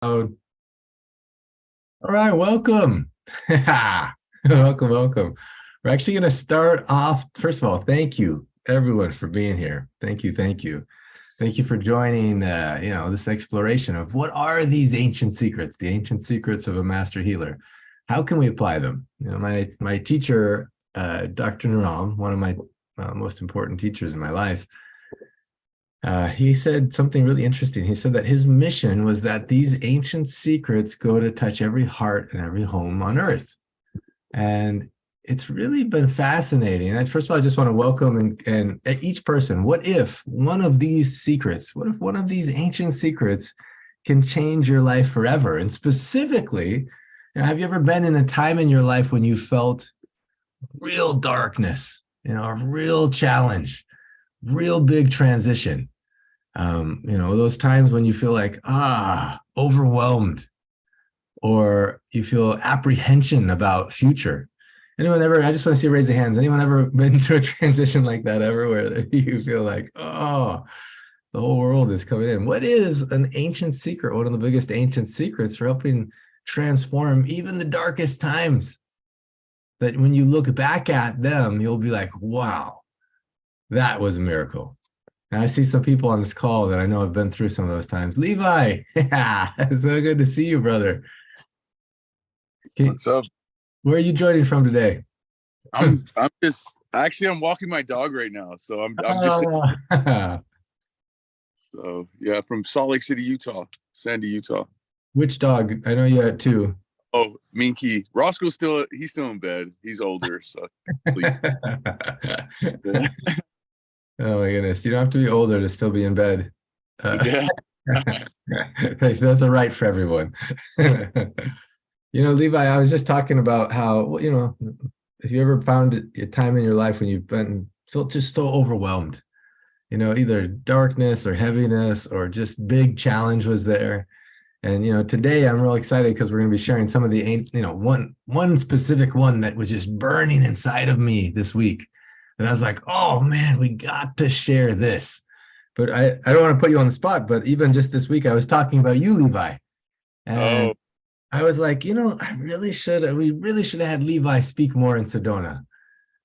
All right, welcome. Welcome. We're actually going to start off. First of all, thank you everyone for being here. Thank you. Thank you for joining this exploration of what are these ancient secrets, the ancient secrets of a master healer. How can we apply them? My teacher, Dr. Naram, one of my most important teachers in my life, he said something really interesting. He said that his mission was that these ancient secrets go to touch every heart and every home on earth. And it's really been fascinating. And first of all, I just want to welcome and each person, what if one of these secrets, what if one of these ancient secrets can change your life forever? And specifically, have you ever been in a time in your life when you felt real darkness, a real challenge, real big transition? Those times when you feel like, overwhelmed, or you feel apprehension about future. Anyone ever, I just want to see raise of hands. Anyone ever been through a transition like that ever, where you feel like, the whole world is coming in? What is an ancient secret? One of the biggest ancient secrets for helping transform even the darkest times, that when you look back at them, you'll be like, wow, that was a miracle. And I see some people on this call that I know have been through some of those times. Levi, it's so good to see you, brother. What's up? Where are you joining from today? I'm walking my dog right now, so I'm just so yeah, from Salt Lake City, Utah, Sandy, Utah. Which dog? I know you had two. Oh, Minky. Roscoe's he's still in bed. He's older, so. Oh my goodness, you don't have to be older to still be in bed. Yeah. That's a right for everyone. Levi, I was just talking about how, if you ever found a time in your life when you've felt just so overwhelmed, either darkness or heaviness or just big challenge was there. And, today I'm real excited because we're going to be sharing some of the, one specific one that was just burning inside of me this week. And I was like, oh man, we got to share this. But I don't want to put you on the spot, but even just this week, I was talking about you, Levi. And I was like, we really should have had Levi speak more in Sedona.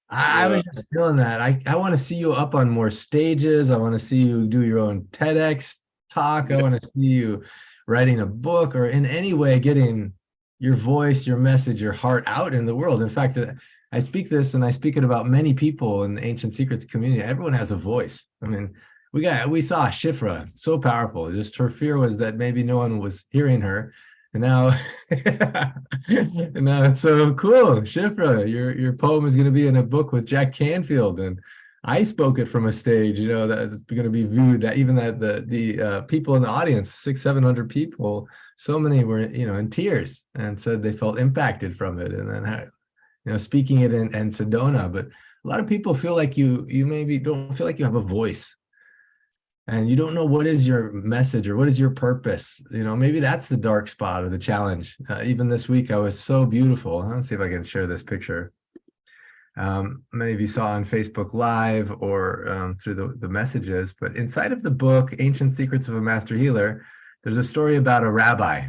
I was just feeling that. I want to see you up on more stages. I want to see you do your own TEDx talk. I want to see you writing a book, or in any way getting your voice, your message, your heart out in the world. In fact, I speak this, and I speak it about many people in the Ancient Secrets community. Everyone has a voice. I mean, we saw 𝗁𝗲, so powerful. Just her fear was that maybe no one was hearing her. And now, it's so cool. 𝗁𝗲, your poem is going to be in a book with Jack Canfield, and I spoke it from a stage. That's going to be viewed. That even that the people in the audience, 600-700 people, so many were in tears and said they felt impacted from it. And then speaking it in Sedona, but a lot of people feel like you maybe don't feel like you have a voice. And you don't know what is your message or what is your purpose. Maybe that's the dark spot or the challenge. Even this week, I was so beautiful. Let's see if I can share this picture. Many of you saw on Facebook Live or through the messages, but inside of the book, Ancient Secrets of a Master Healer, there's a story about a rabbi.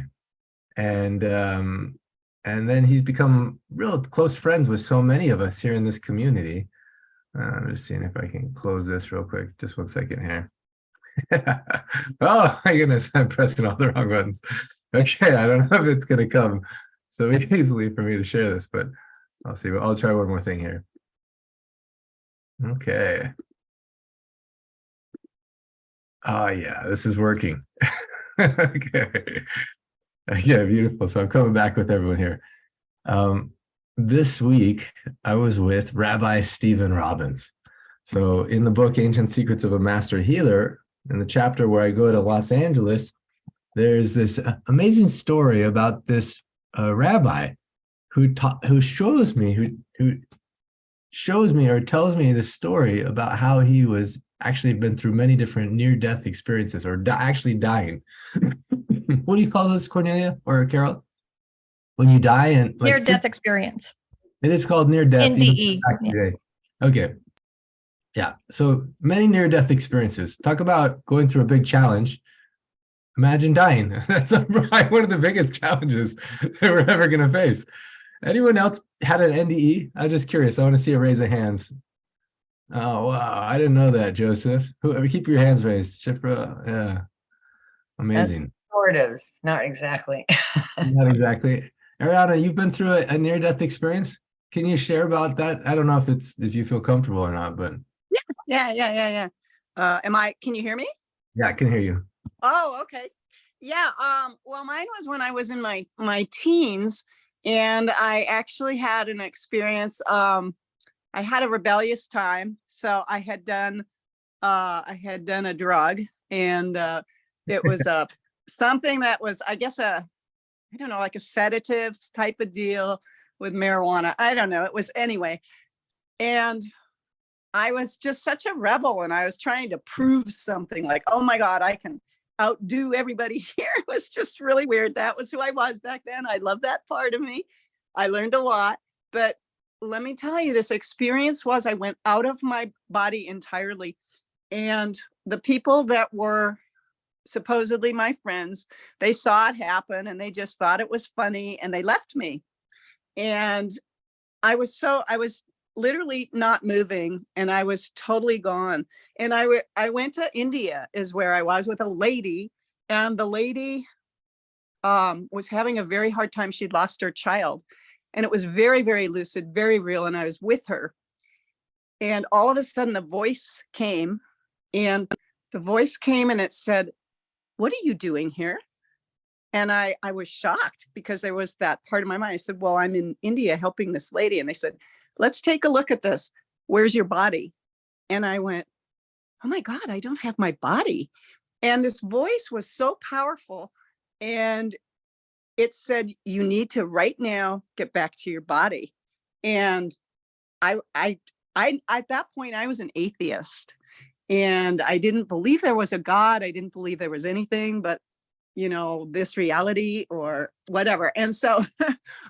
And then he's become real close friends with so many of us here in this community. I'm just seeing if I can close this real quick. Just 1 second here. Oh my goodness, I'm pressing all the wrong buttons. Okay, I don't know if it's going to come so easily for me to share this, but I'll see. I'll try one more thing here. Okay. Oh yeah, this is working. Okay. Yeah, beautiful. So I'm coming back with everyone here. This week, I was with Rabbi Stephen Robbins. So in the book, Ancient Secrets of a Master Healer, in the chapter where I go to Los Angeles, there's this amazing story about this rabbi who shows me or tells me this story about how he was actually been through many different near-death experiences, or actually dying. What do you call this, Cornelia or Carol? When you die and near-death experience. It is called near-death. NDE. Yeah. Okay. Yeah. So many near-death experiences. Talk about going through a big challenge. Imagine dying. That's probably one of the biggest challenges that we're ever going to face. Anyone else had an NDE? I'm just curious. I want to see a raise of hands. Oh, wow. I didn't know that, Joseph. Keep your hands raised. Shipra, yeah. Amazing. Sort of, not exactly. Not exactly. Ariana, you've been through a near-death experience. Can you share about that? I don't know if you feel comfortable or not, but Yeah. Can you hear me? yeah, I can hear you. Oh, okay. Yeah. Well, mine was when I was in my teens, and I actually had an experience. I had a rebellious time. So I had done a drug, and it was something that was, I guess, I don't know, like a sedative type of deal with marijuana. I don't know. It was anyway. And I was just such a rebel, and I was trying to prove something, like, oh my God, I can outdo everybody here. It was just really weird. That was who I was back then. I love that part of me. I learned a lot, but let me tell you, this experience was, I went out of my body entirely. And the people that were supposedly my friends, they saw it happen, and they just thought it was funny, and they left me. And I was literally not moving, and I was totally gone. And I went to India, is where I was, with a lady, and the lady was having a very hard time. She'd lost her child, and it was very, very lucid, very real. And I was with her, and all of a sudden the voice came, and it said, "What are you doing here?" And I was shocked, because there was that part of my mind. I said, well, I'm in India helping this lady. And they said, let's take a look at this. Where's your body? And I went, oh my God, I don't have my body. And this voice was so powerful. And it said, you need to right now get back to your body. And I at that point, I was an atheist, and I didn't believe there was a God. I didn't believe there was anything but, this reality or whatever. And so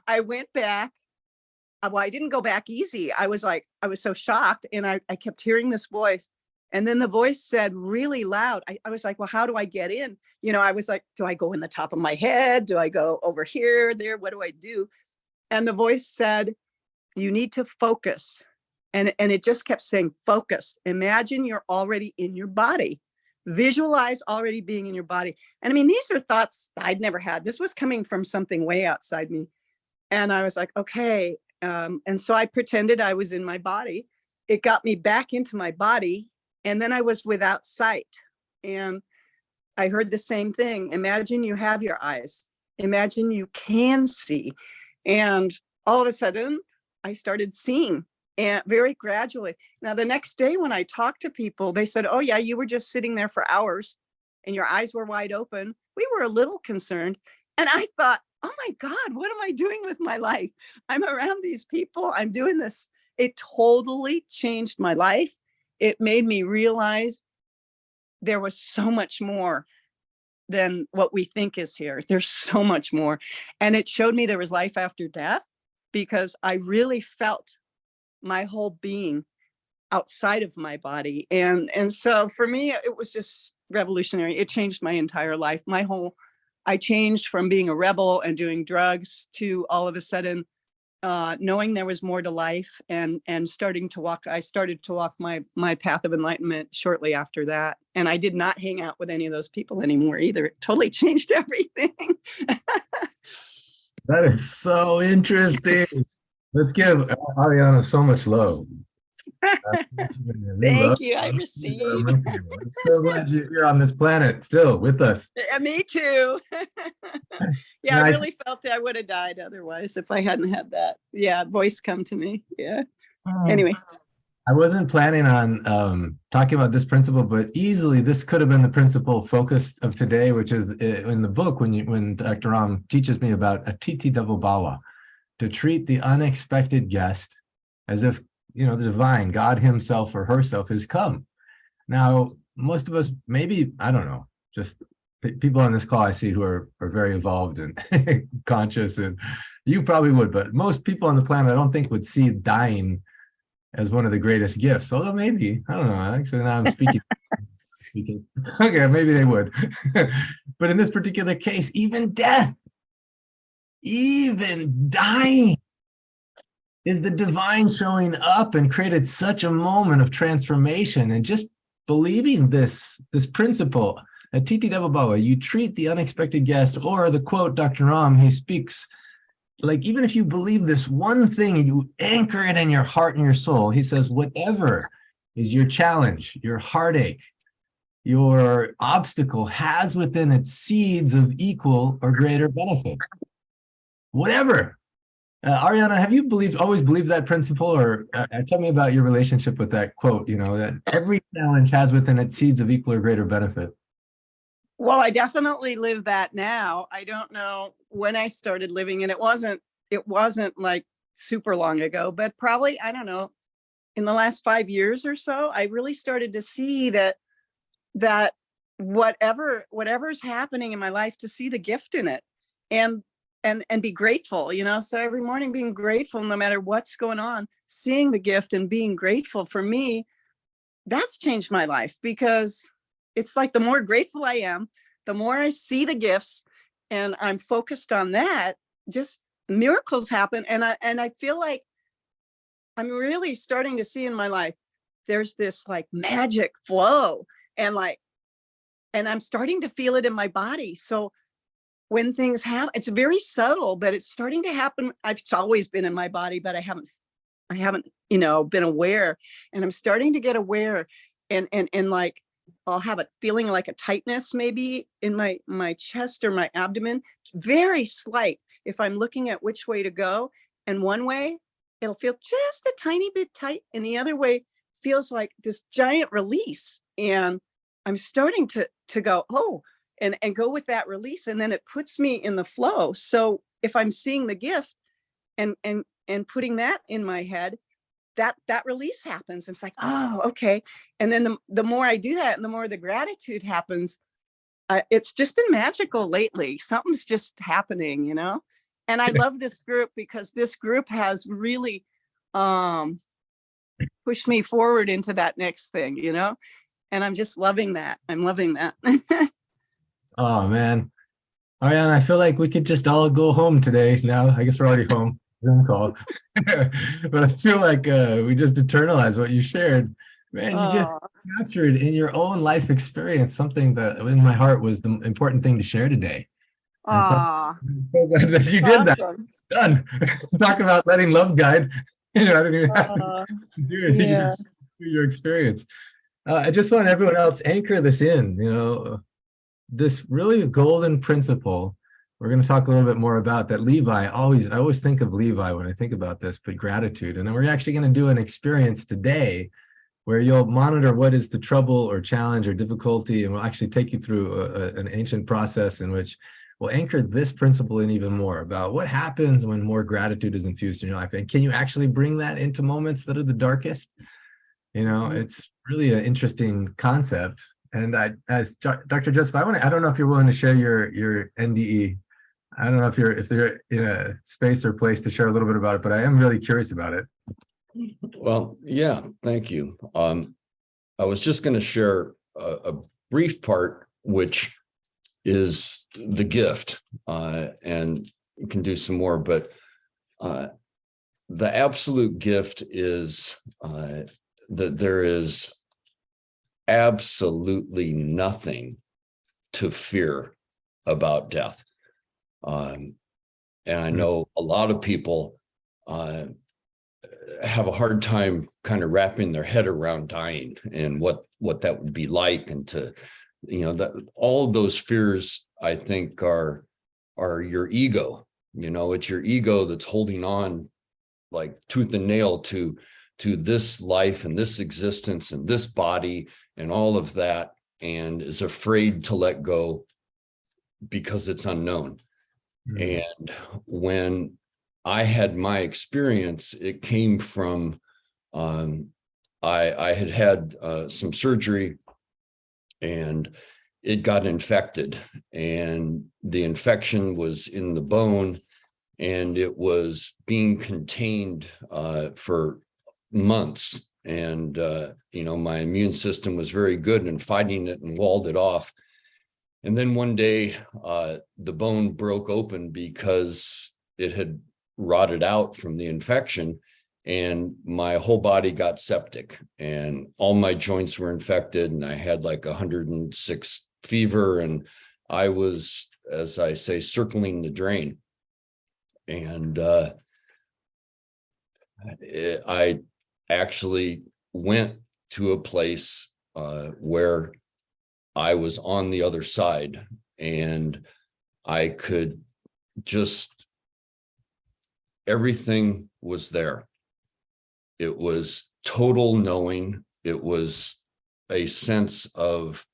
I went back. Well, I didn't go back easy. I was so shocked, and I kept hearing this voice. And then the voice said really loud, I was like, well, how do I get in? I was like, do I go in the top of my head? Do I go over here, there? What do I do? And the voice said, you need to focus. And it just kept saying, focus. Imagine you're already in your body. Visualize already being in your body. And I mean, these are thoughts I'd never had. This was coming from something way outside me. And I was like, okay. And so I pretended I was in my body. It got me back into my body. And then I was without sight. And I heard the same thing. Imagine you have your eyes. Imagine you can see. And all of a sudden, I started seeing, and very gradually. Now, the next day when I talked to people, they said, oh yeah, you were just sitting there for hours and your eyes were wide open. We were a little concerned. And I thought, oh my God, what am I doing with my life? I'm around these people. I'm doing this. It totally changed my life. It made me realize there was so much more than what we think is here. There's so much more. And it showed me there was life after death, because I really felt my whole being outside of my body. And so for me, it was just revolutionary. It changed my entire life. I changed from being a rebel and doing drugs to all of a sudden knowing there was more to life, and starting to walk. I started to walk my path of enlightenment shortly after that. And I did not hang out with any of those people anymore either. It totally changed everything. That is so interesting. Let's give Ariana so much love. Thank you. I received. I'm so glad you're on this planet still with us. Me too. Yeah, Nice. I really felt that I would have died otherwise if I hadn't had that voice come to me. Yeah. Anyway. I wasn't planning on talking about this principle, but easily this could have been the principle focus of today, which is in the book when Dr. Ram teaches me about 𝗬𝗙𝗘𝗏𝗏, to treat the unexpected guest as if, the divine, God himself or herself has come. Now, most of us, maybe, I don't know, just people on this call I see who are very evolved and conscious, and you probably would, but most people on the planet I don't think would see dying as one of the greatest gifts. Although maybe, I don't know, actually now I'm speaking. speaking. Okay, maybe they would. But in this particular case, even death, even dying, is the divine showing up and created such a moment of transformation. And just believing this principle, at 𝗬𝗙𝗧𝗏𝗏, you treat the unexpected guest, or the quote, Dr. Naram, he speaks, like, even if you believe this one thing, you anchor it in your heart and your soul. He says, whatever is your challenge, your heartache, your obstacle has within it seeds of equal or greater benefit. Whatever. Ariana, have you always believed that principle, or tell me about your relationship with that quote, that every challenge has within it seeds of equal or greater benefit? Well, I definitely live that now. I don't know when I started living, and it wasn't like super long ago, but probably, I don't know, in the last 5 years or so, I really started to see that whatever's happening in my life, to see the gift in it and be grateful, so every morning being grateful, no matter what's going on, seeing the gift and being grateful, for me, that's changed my life, because it's like the more grateful I am, the more I see the gifts and I'm focused on that, just miracles happen. And I feel like I'm really starting to see in my life, there's this like magic flow, and I'm starting to feel it in my body. So when things happen, it's very subtle, but it's starting to happen. It's always been in my body, but I haven't, been aware, and I'm starting to get aware, and like, I'll have a feeling like a tightness maybe in my chest or my abdomen, very slight. If I'm looking at which way to go, and one way, it'll feel just a tiny bit tight, and the other way feels like this giant release. And I'm starting to go, oh, and go with that release, and then it puts me in the flow. So if I'm seeing the gift and putting that in my head, that release happens. It's like, oh, okay. And then the more I do that, and the more the gratitude happens, it's just been magical lately. Something's just happening, And I love this group, because this group has really pushed me forward into that next thing, And I'm just loving that. I'm loving that. Oh, man. Ariana, I feel like we could just all go home today. Now, I guess we're already home. Zoom call. But I feel like we just eternalized what you shared. Man, you just captured in your own life experience something that in my heart was the important thing to share today. And so I'm so glad that you did that. Done. Talk about letting love guide. I didn't even have to do it. You just do your experience. I just want everyone else anchor this in, this really golden principle. We're going to talk a little bit more about that. I always think of Levi when I think about this, but gratitude. And then we're actually going to do an experience today where you'll monitor what is the trouble or challenge or difficulty, and we'll actually take you through an ancient process in which we'll anchor this principle in even more about what happens when more gratitude is infused in your life. And can you actually bring that into moments that are the darkest? It's really an interesting concept. And as Dr. Joseph, I don't know if you're willing to share your NDE. I don't know if they're in a space or place to share a little bit about it, but I am really curious about it. Well, yeah, thank you. I was just going to share a brief part, which is the gift, and we can do some more, but the absolute gift is that there is absolutely nothing to fear about death. And I know a lot of people have a hard time kind of wrapping their head around dying and what that would be like, and to, that all of those fears, I think, are your ego. It's your ego that's holding on like tooth and nail to this life and this existence and this body and all of that, and is afraid to let go because it's unknown. And when I had my experience, it came from, I had some surgery, and it got infected, and the infection was in the bone, and it was being contained for months. And, my immune system was very good in fighting it and walled it off. And then one day, the bone broke open because it had rotted out from the infection, and my whole body got septic and all my joints were infected, and I had like 106 fever, and I was, as I say, circling the drain. And I actually went to a place where I was on the other side, and I could just, everything was there. It was total knowing. It was a sense of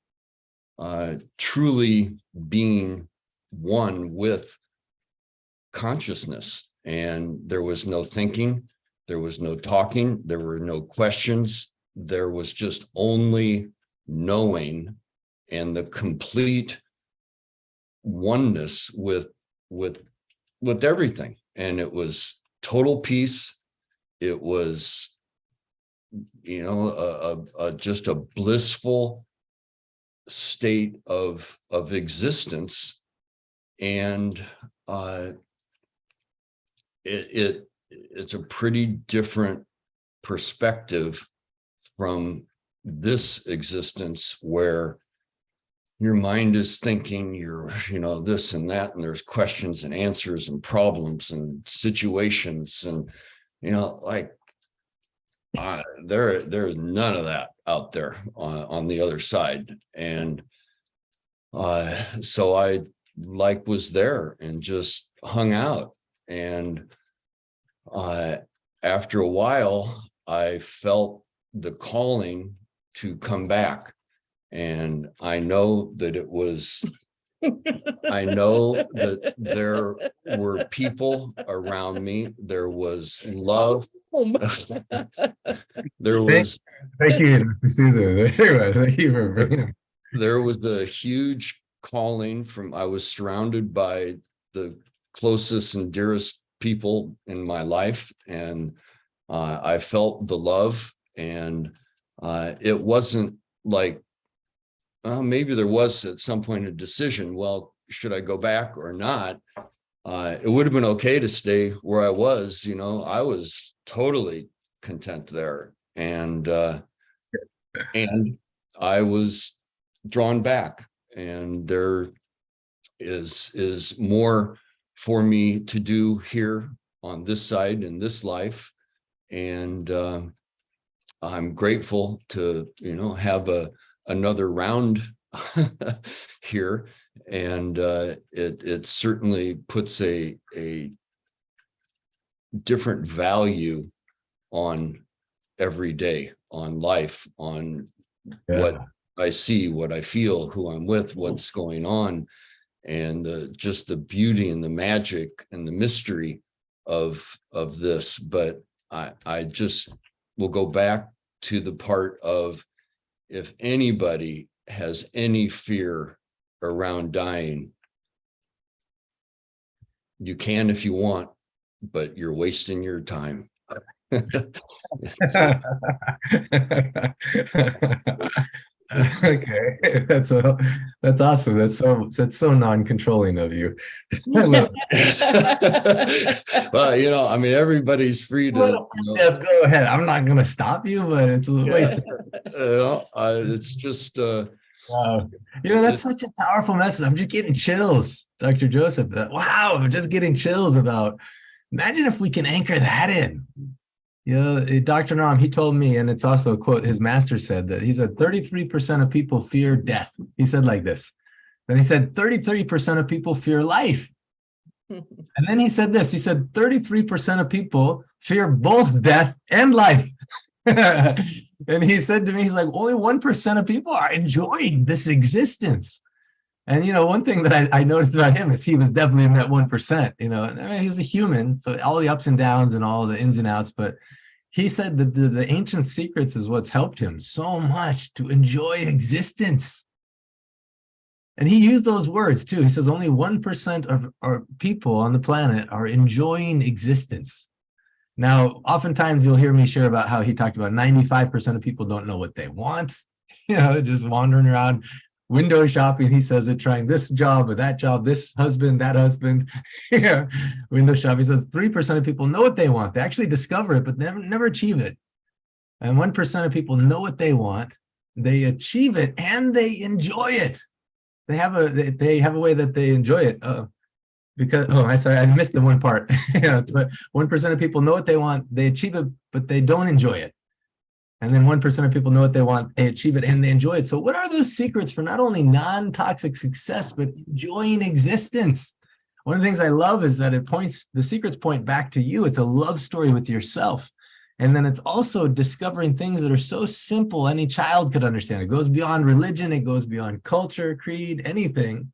truly being one with consciousness. And there was no thinking, there was no talking, there were no questions. There was just only knowing and the complete oneness with everything. And it was total peace. It was, just a blissful state of existence. And it's a pretty different perspective from this existence, where your mind is thinking, you're, this and that, and there's questions and answers and problems and situations, and there's none of that out there on the other side. And so I was there and just hung out. And after a while, I felt the calling to come back. And I know that I know that there were people around me. There was love. There was. Thank you, Dr. Susan. Thank you for bringing him. There was a huge calling from, I was surrounded by the closest and dearest people in my life. And I felt the love, and it wasn't like, maybe there was at some point a decision, well, should I go back or not? It would have been okay to stay where I was. I was totally content there. And I was drawn back, and there is more for me to do here on this side in this life. And I'm grateful to, have another round here. And it certainly puts a different value on every day, on life, on what I see, what I feel, who I'm with, what's going on, and just the beauty and the magic and the mystery of this. But I just will go back to the part of, if anybody has any fear around dying, you can if you want, but you're wasting your time. Okay, that's awesome. That's so non-controlling of you. Well, everybody's free to. Yeah, go ahead. I'm not going to stop you, but it's a waste. It's just. Wow. That's such a powerful message. I'm just getting chills, Dr. Joseph. Wow, I'm just getting chills about. Imagine if we can anchor that in. Dr. Naram, he told me, and it's also a quote, his master said that he said 33% of people fear death. He said like this. Then he said 33% of people fear life. And then he said this, he said 33% of people fear both death and life. And he said to me, he's like, only 1% of people are enjoying this existence. And, one thing that I noticed about him is he was definitely in that 1%, he was a human, so all the ups and downs and all the ins and outs, but he said that the ancient secrets is what's helped him so much to enjoy existence. And he used those words too. He says only 1% of our people on the planet are enjoying existence. Now, oftentimes you'll hear me share about how he talked about 95% of people don't know what they want, just wandering around window shopping. He says it, trying this job or that job, this husband, that husband, window shopping. He says 3% of people know what they want. They actually discover it, but never achieve it. And 1% of people know what they want, they achieve it, and they enjoy it. They have a way that they enjoy it. Because I missed the one part. But 1% of people know what they want, they achieve it, but they don't enjoy it. And then 1% of people know what they want, they achieve it, and they enjoy it. So what are those secrets for not only non-toxic success, but enjoying existence? One of the things I love is that the secrets point back to you. It's a love story with yourself. And then it's also discovering things that are so simple any child could understand. It goes beyond religion, it goes beyond culture, creed, anything.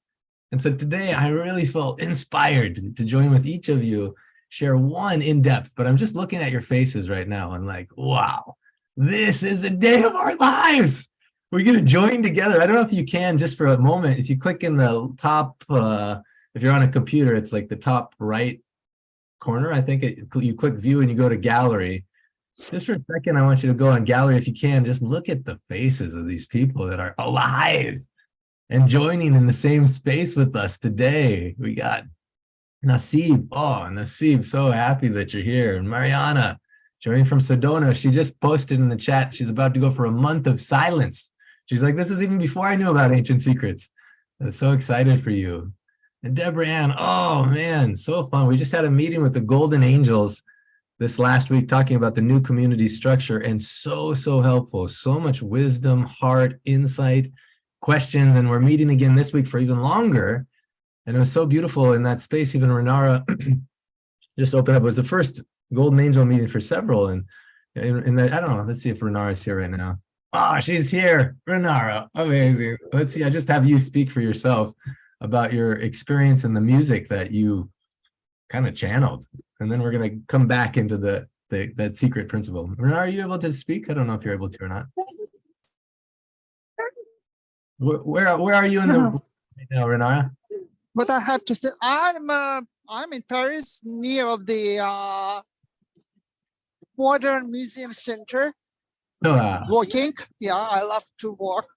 And so today I really felt inspired to join with each of you, share one in depth, but I'm just looking at your faces right now and like, wow, this is the day of our lives. We're going to join together. I don't know if you can, just for a moment, if you click in the top, if you're on a computer, it's like the top right corner. I think you click view and you go to gallery. Just for a second, I want you to go on gallery if you can. Just look at the faces of these people that are alive and joining in the same space with us today. We got Nassib. Oh, Nassib, so happy that you're here. And Mariana, joining from Sedona. She just posted in the chat, she's about to go for a month of silence. She's like, this is even before I knew about Ancient Secrets. I'm so excited for you. And Deborah Ann, oh man, so fun. We just had a meeting with the Golden Angels this last week talking about the new community structure, and so helpful. So much wisdom, heart, insight, questions, and we're meeting again this week for even longer. And it was so beautiful in that space. Even Renara just opened up. It was the first Golden Angel meeting for several. And I don't know, let's see if Renara's here right now. Oh, she's here. Renara, amazing. Let's see, I just have you speak for yourself about your experience in the music that you kind of channeled. And then we're going to come back into that secret principle. Renara, are you able to speak? I don't know if you're able to or not. Where are you in the right now, Renara? What I have to say, I'm in Paris, near of the Modern Museum Center. Walking, yeah, I love to walk.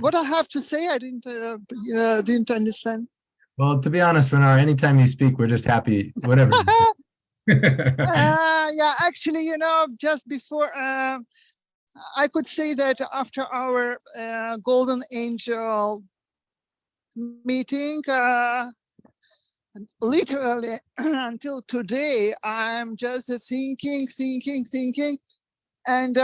What I have to say, I didn't understand. Well, to be honest, Renara, anytime you speak, we're just happy, whatever. Yeah, actually, just before, I could say that after our Golden Angel meeting, literally until today, I'm just thinking. And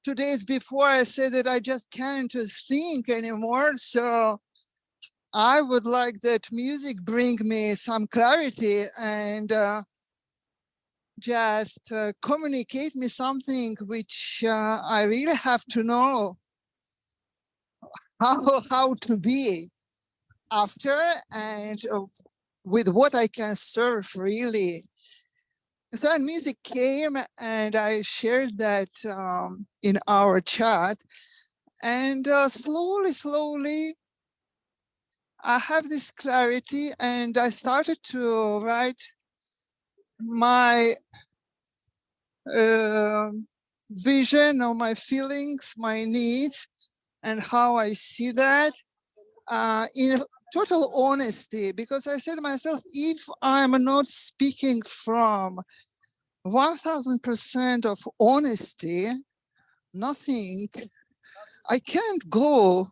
2 days before, I said that I just can't think anymore. So I would like that music bring me some clarity and just communicate me something which I really have to know how to be after, and with what I can serve really. So music came and I shared that in our chat, and slowly I have this clarity, and I started to write my vision or my feelings, my needs, and how I see that in total honesty, because I said to myself, if I'm not speaking from 1000% of honesty, nothing, I can't go,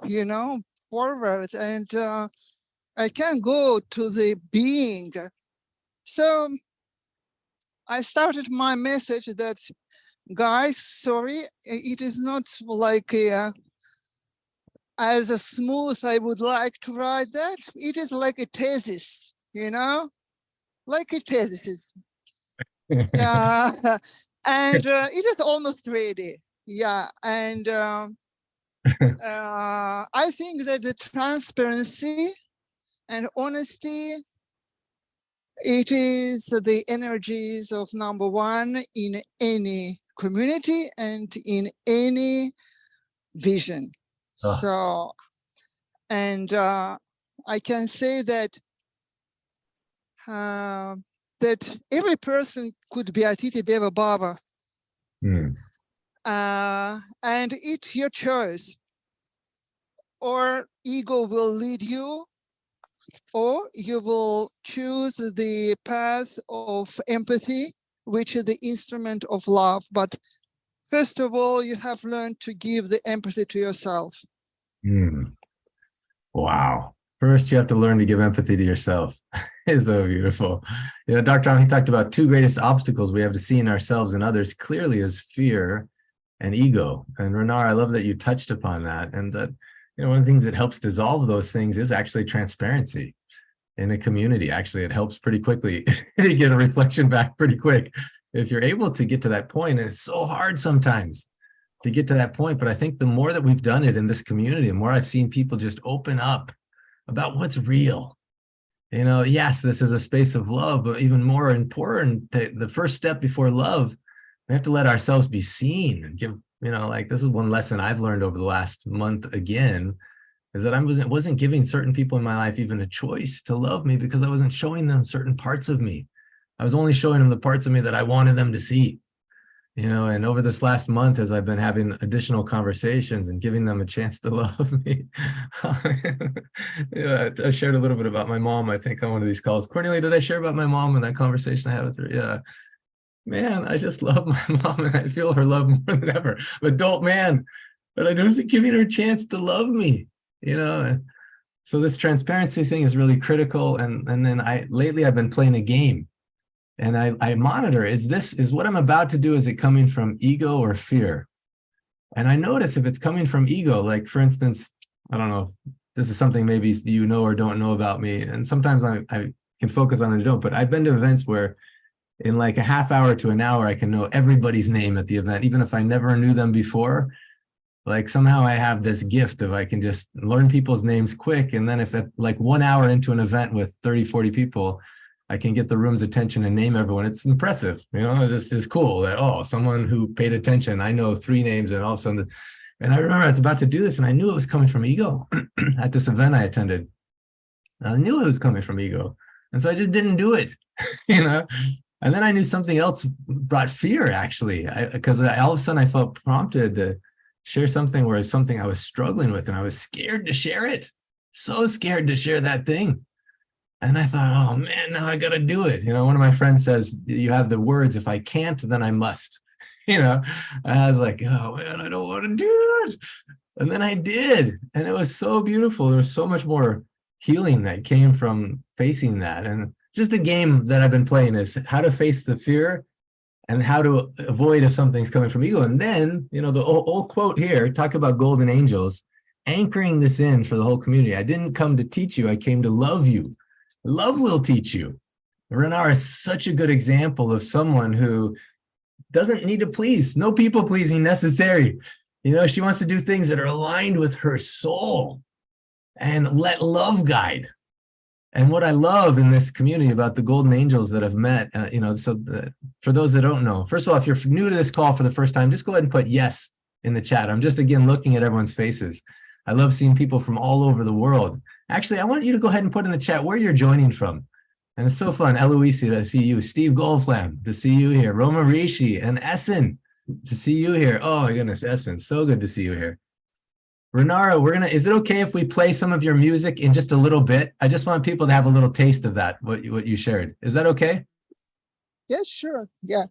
forward, and I can't go to the being. So I started my message that, guys, sorry, it is not like as a smooth I would like to write that. It is like a thesis, like a thesis. And it is almost ready. Yeah, and I think that the transparency and honesty, it is the energies of number one in any community and in any vision. So, and I can say that that every person could be 𝗬𝗙𝗘𝗧𝗦. Hmm. And it's your choice. Or ego will lead you, or you will choose the path of empathy, which is the instrument of love. But first of all, you have learned to give the empathy to yourself. Hmm. Wow. First, you have to learn to give empathy to yourself. It's so beautiful. You know, Dr. He talked about two greatest obstacles we have to see in ourselves and others clearly is fear and ego. And Renar, I love that you touched upon that. And that, you know, one of the things that helps dissolve those things is actually transparency in a community. Actually, it helps pretty quickly to get a reflection back pretty quick. If you're able to get to that point, and it's so hard sometimes to get to that point. But I think the more that we've done it in this community, the more I've seen people just open up about what's real. You know, yes, this is a space of love, but even more important, the first step before love, we have to let ourselves be seen and give, you know, like this is one lesson I've learned over the last month again, is that I wasn't giving certain people in my life even a choice to love me because I wasn't showing them certain parts of me. I was only showing them the parts of me that I wanted them to see. You know, and over this last month, as I've been having additional conversations and giving them a chance to love me, yeah, I shared a little bit about my mom, I think, on one of these calls. Cornelia, did I share about my mom in that conversation I had with her? Yeah. Man, I just love my mom and I feel her love more than ever. Adult man, but I wasn't giving her a chance to love me, you know? So this transparency thing is really critical. And then lately I've been playing a game. And I monitor, is what I'm about to do, is it coming from ego or fear? And I notice if it's coming from ego, like for instance, I don't know, this is something maybe you know or don't know about me. And sometimes I can focus on it and don't, but I've been to events where in like a half hour to an hour, I can know everybody's name at the event, even if I never knew them before. Like somehow I have this gift of I can just learn people's names quick. And then if at like 1 hour into an event with 30, 40 people, I can get the room's attention and name everyone. It's impressive, you know, it's cool that, oh, someone who paid attention, I know 3 names and all of a sudden, and I remember I was about to do this and I knew it was coming from ego at this event I attended. I knew it was coming from ego. And so I just didn't do it, you know, and then I knew something else brought fear actually, because all of a sudden I felt prompted to share something where it's something I was struggling with and I was scared to share it. So scared to share that thing. And I thought, oh man, now I got to do it. You know, one of my friends says, you have the words, if I can't, then I must, you know, and I was like, oh man, I don't want to do that. And then I did. And it was so beautiful. There was so much more healing that came from facing that. And just a game that I've been playing is how to face the fear and how to avoid if something's coming from ego. And then, you know, the old quote here, talk about golden angels, anchoring this in for the whole community. I didn't come to teach you, I came to love you. Love will teach you. Renar is such a good example of someone who doesn't need to please. No people pleasing necessary. You know, she wants to do things that are aligned with her soul and let love guide. And what I love in this community about the golden angels that I've met, you know, for those that don't know, first of all, if you're new to this call for the first time, just go ahead and put yes in the chat. I'm just, again, looking at everyone's faces. I love seeing people from all over the world. Actually, I want you to go ahead and put in the chat where you're joining from. And it's so fun. Eloise, to see you. Steve Goldflam, to see you here. Roma Rishi and Essen, to see you here. Oh my goodness, Essen, so good to see you here. Renara, is it okay if we play some of your music in just a little bit? I just want people to have a little taste of that, what you shared. Is that okay? Yes, sure. Yeah.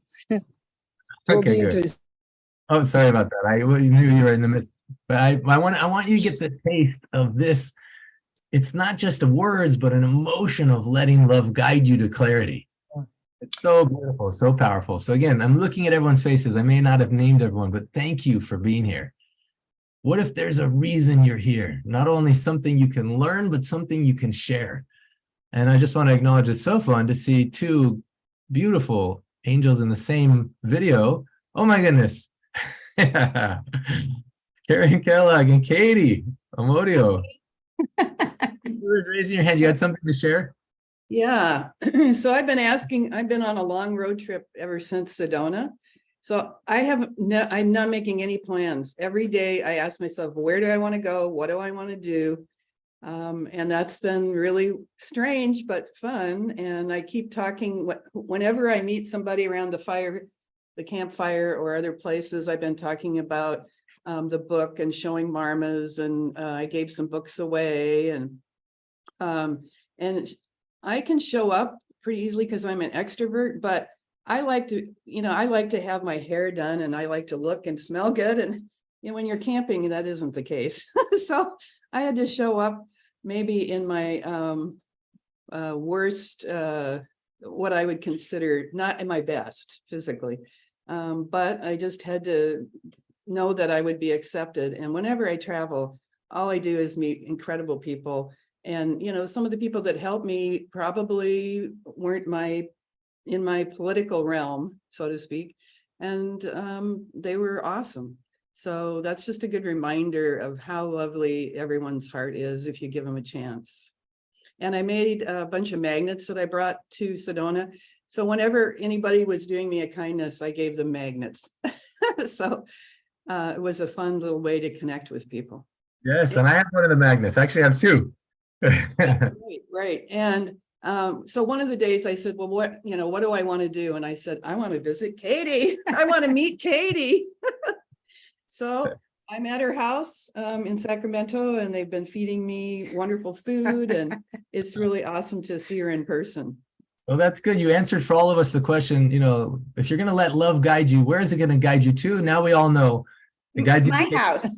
Okay, good. Oh, sorry about that. I knew you were in the midst, but I want you to get the taste of this. It's not just words, but an emotion of letting love guide you to clarity. It's so beautiful, so powerful. So again, I'm looking at everyone's faces. I may not have named everyone, but thank you for being here. What if there's a reason you're here? Not only something you can learn, but something you can share. And I just want to acknowledge it's so fun to see 2 beautiful angels in the same video. Oh my goodness. Karen Kellogg and Katie Amodio. Raising your hand, you had something to share? Yeah, so I've been on a long road trip ever since Sedona. So I'm not making any plans. Every day I ask myself, where do I want to go? What do I want to do? And that's been really strange, but fun. And I keep talking, whenever I meet somebody around the fire, the campfire or other places, I've been talking about the book and showing marmas, and I gave some books away, and I can show up pretty easily because I'm an extrovert, but I like to, I like to have my hair done, and I like to look and smell good. And when you're camping, that isn't the case. So I had to show up maybe in my worst, what I would consider not in my best physically. But I just had to know that I would be accepted. And whenever I travel, all I do is meet incredible people. And, some of the people that helped me probably weren't in my political realm, so to speak. And they were awesome. So that's just a good reminder of how lovely everyone's heart is if you give them a chance. And I made a bunch of magnets that I brought to Sedona. So whenever anybody was doing me a kindness, I gave them magnets. So it was a fun little way to connect with people. Yes, and I have one of the magnets. Actually, I have two. Right. And so one of the days I said, well, what do I want to do? And I said, I want to visit Katie. I want to meet Katie. So I'm at her house in Sacramento, and they've been feeding me wonderful food, and it's really awesome to see her in person. Well, that's good. You answered for all of us the question, if you're going to let love guide you, where is it going to guide you to? Now we all know. It guides you My to house.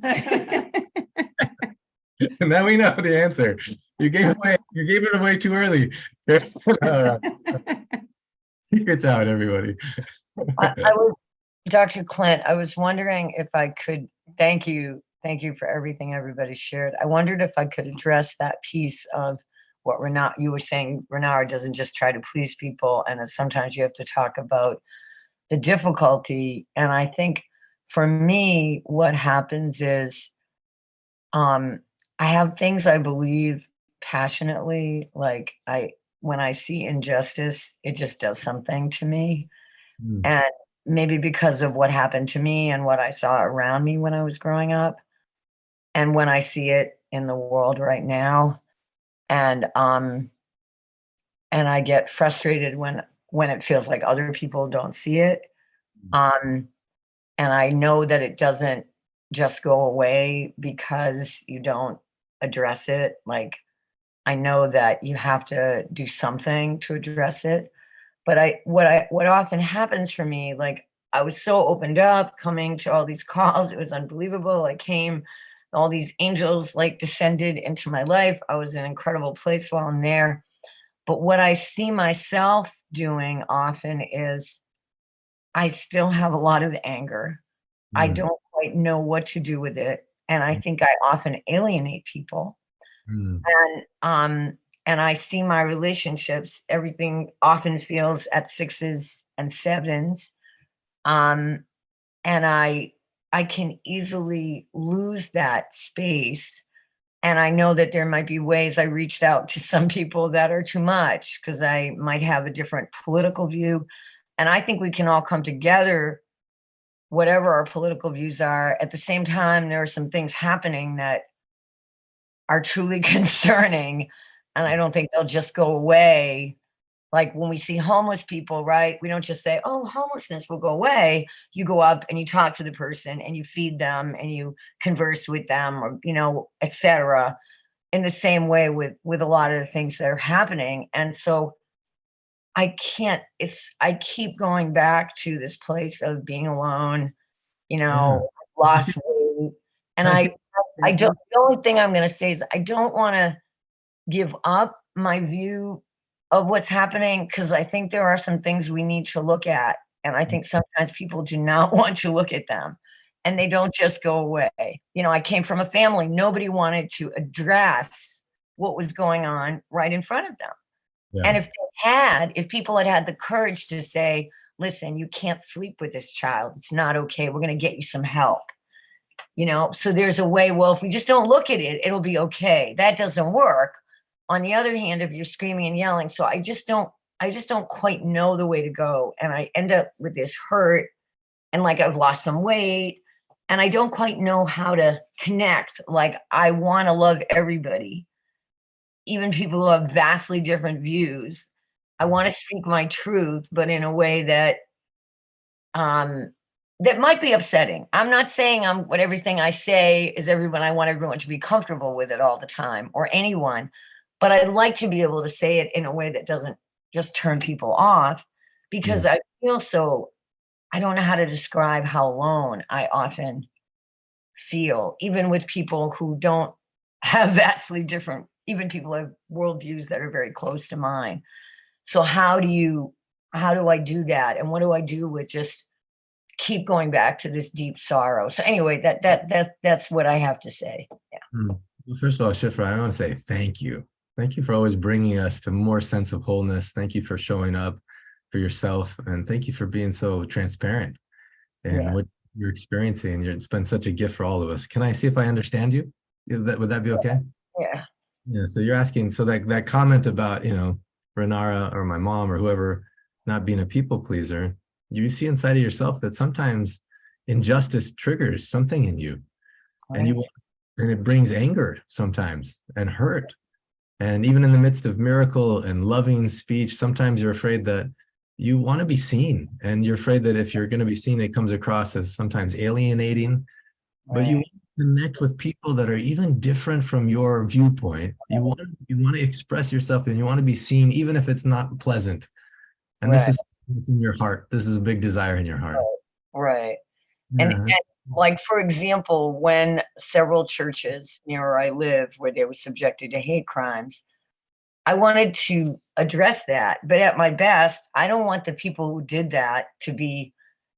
Now we know the answer. You gave it away too early. All right. Secrets out, everybody. I was, Dr. Clint, I was wondering if I could, thank you for everything everybody shared. I wondered if I could address that piece of what you were saying, Renard doesn't just try to please people, and that sometimes you have to talk about the difficulty. And I think for me, what happens is I have things I believe passionately, like when I see injustice, it just does something to me. And maybe because of what happened to me and what I saw around me when I was growing up, and when I see it in the world right now, and I get frustrated when it feels like other people don't see it. And I know that it doesn't just go away because you don't address it. Like, I know that you have to do something to address it. But what often happens for me, like, I was so opened up coming to all these calls. It was unbelievable. I came, all these angels like descended into my life. I was in an incredible place while I'm there. But what I see myself doing often is I still have a lot of anger. I don't quite know what to do with it. And I think I often alienate people. And I see my relationships, everything often feels at 6s and 7s. And I can easily lose that space. And I know that there might be ways I reached out to some people that are too much because I might have a different political view. And I think we can all come together, whatever our political views are. At the same time, there are some things happening that are truly concerning. And I don't think they'll just go away. Like when we see homeless people, right? We don't just say, oh, homelessness will go away. You go up and you talk to the person and you feed them and you converse with them, or, et cetera, in the same way with a lot of the things that are happening. And so I keep going back to this place of being alone, lost weight. And the only thing I'm going to say is I don't want to give up my view of what's happening, because I think there are some things we need to look at. And I think sometimes people do not want to look at them, and they don't just go away. I came from a family, nobody wanted to address what was going on right in front of them. Yeah. And if people had the courage to say, listen, you can't sleep with this child, it's not okay, we're going to get you some help. So there's a way, well, if we just don't look at it, it'll be okay. That doesn't work. On the other hand, if you're screaming and yelling, so I just don't quite know the way to go. And I end up with this hurt, and like I've lost some weight, and I don't quite know how to connect. Like, I want to love everybody, even people who have vastly different views. I want to speak my truth, but in a way that that might be upsetting. I'm not saying what everything I say is everyone. I want everyone to be comfortable with it all the time, or anyone, but I'd like to be able to say it in a way that doesn't just turn people off, because I feel so, I don't know how to describe how alone I often feel, even with people who don't have vastly different, even people have worldviews that are very close to mine. So how do I do that? And what do I do with just keep going back to this deep sorrow? So anyway, that's what I have to say. Yeah. Well, first of all, Shifra, I want to say thank you. Thank you for always bringing us to more sense of wholeness. Thank you for showing up for yourself, and thank you for being so transparent and what you're experiencing. It's been such a gift for all of us. Can I see if I understand you? Would that be okay? Yeah. Yeah. So you're asking, so that comment about, Renara or my mom or whoever not being a people pleaser, you see inside of yourself that sometimes injustice triggers something in you, and it brings anger sometimes and hurt. And even in the midst of miracle and loving speech, sometimes you're afraid that you want to be seen, and you're afraid that if you're going to be seen, it comes across as sometimes alienating. But you want to connect with people that are even different from your viewpoint. You want to express yourself, and you want to be seen, even if it's not pleasant. And this is what's in your heart. This is a big desire in your heart. Right. And like, for example, when several churches near where I live, where they were subjected to hate crimes, I wanted to address that. But at my best, I don't want the people who did that to be,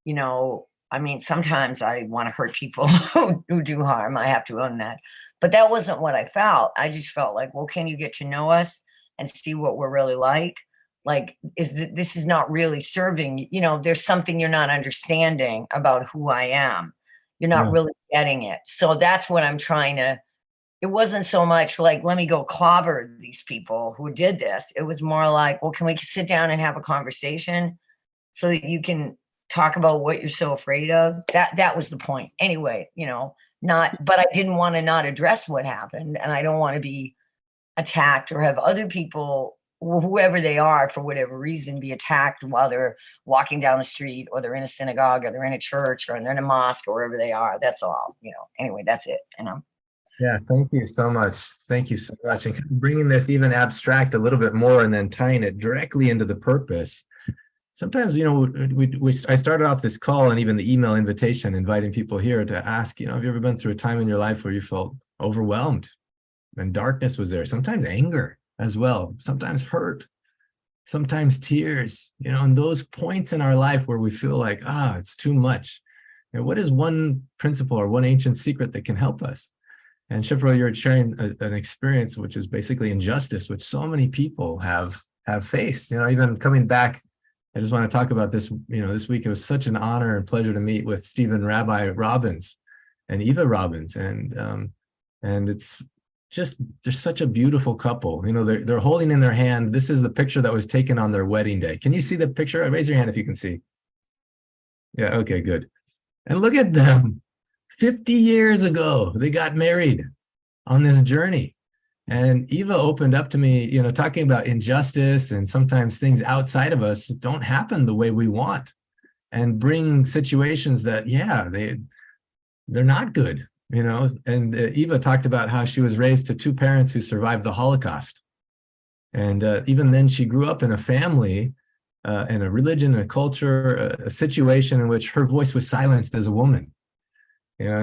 I mean, sometimes I want to hurt people who do harm. I have to own that. But that wasn't what I felt. I just felt like, well, can you get to know us and see what we're really like? Like, this is not really serving, there's something you're not understanding about who I am. You're not really getting it. So that's what I'm trying to, it wasn't so much like, let me go clobber these people who did this. It was more like, well, can we sit down and have a conversation so that you can talk about what you're so afraid of? That was the point. Anyway, but I didn't want to not address what happened, and I don't want to be attacked or have other people, whoever they are, for whatever reason, be attacked while they're walking down the street, or they're in a synagogue, or they're in a church, or they're in a mosque, or wherever they are. That's all, anyway, that's it. Yeah, thank you so much. Thank you so much. And bringing this even abstract a little bit more, and then tying it directly into the purpose. Sometimes, I started off this call and even the email invitation, inviting people here to ask, have you ever been through a time in your life where you felt overwhelmed and darkness was there? Sometimes anger as well, sometimes hurt, sometimes tears, and those points in our life where we feel like, it's too much. And what is one principle or one ancient secret that can help us? And Shifra, you're sharing an experience which is basically injustice, which so many people have faced. Even coming back, I just want to talk about this. This week it was such an honor and pleasure to meet with Stephen Rabbi Robbins and Eva Robbins, and it's just, they're such a beautiful couple. They're holding in their hand. This is the picture that was taken on their wedding day. Can you see the picture? Raise your hand if you can see. Yeah. Okay. Good. And look at them. 50 years ago, they got married on this journey. And Eva opened up to me, talking about injustice and sometimes things outside of us don't happen the way we want, and bring situations that, they're not good, And Eva talked about how she was raised to two parents who survived the Holocaust. And even then she grew up in a family and a religion, a culture, a situation in which her voice was silenced as a woman.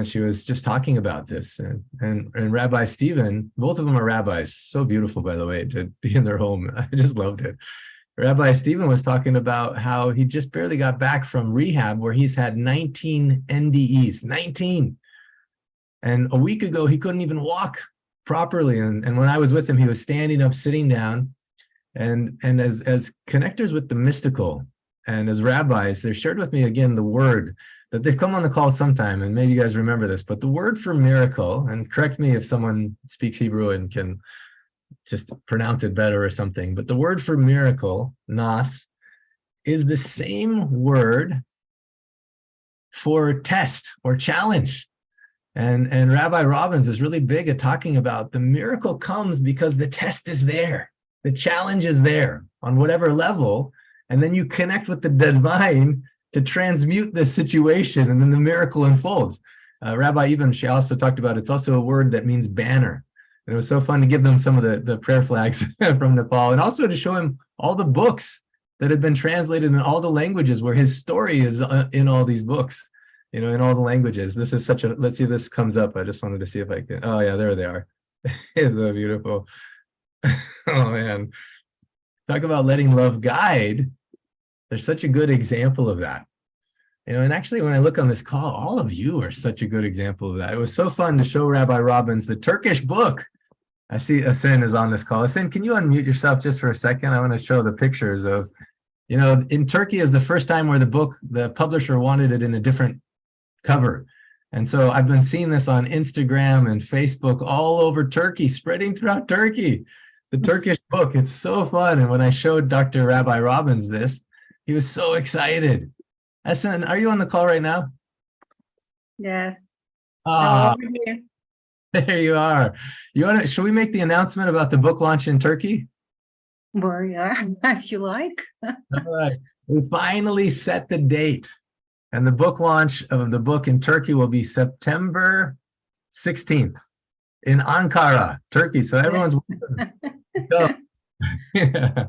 She was just talking about this, and Rabbi Stephen, both of them are rabbis, so beautiful, by the way, to be in their home. I just loved it. Rabbi Stephen was talking about how he just barely got back from rehab, where he's had 19 NDEs, 19. And a week ago, he couldn't even walk properly. And when I was with him, he was standing up, sitting down. And as connectors with the mystical and as rabbis, they shared with me again the word that they've come on the call sometime, and maybe you guys remember this, but the word for miracle, and correct me if someone speaks Hebrew and can just pronounce it better or something, but the word for miracle, nas, is the same word for test or challenge. And Rabbi Robbins is really big at talking about the miracle comes because the test is there. The challenge is there on whatever level. And then you connect with the divine to transmute the situation, and then the miracle unfolds. Rabbi even, she also talked about, it's also a word that means banner. And it was so fun to give them some of the prayer flags from Nepal, and also to show him all the books that had been translated in all the languages where his story is in all these books, you know, in all the languages. This is such a, let's see if this comes up. I just wanted to see if I can, oh yeah, there they are. It's so beautiful. Oh man. Talk about letting love guide. There's such a good example of that. You know, and actually when I look on this call, all of you are such a good example of that. It was so fun to show Rabbi Robbins the Turkish book. I see Asin is on this call. Asin, can you unmute yourself just for a second? I want to show the pictures of, you know, in Turkey is the first time where the book, the publisher wanted it in a different cover. And so I've been seeing this on Instagram and Facebook all over Turkey, spreading throughout Turkey. The Turkish book, it's so fun. And when I showed Dr. Rabbi Robbins this, he was so excited. Asin, are you on the call right now? Yes. Ah, I'm over here. there you are. You want to, should we make the announcement about the book launch in Turkey? Well, yeah, if you like. All right. We finally set the date. And the book launch of the book in Turkey will be September 16th in Ankara, Turkey. So everyone's welcome. So, yeah.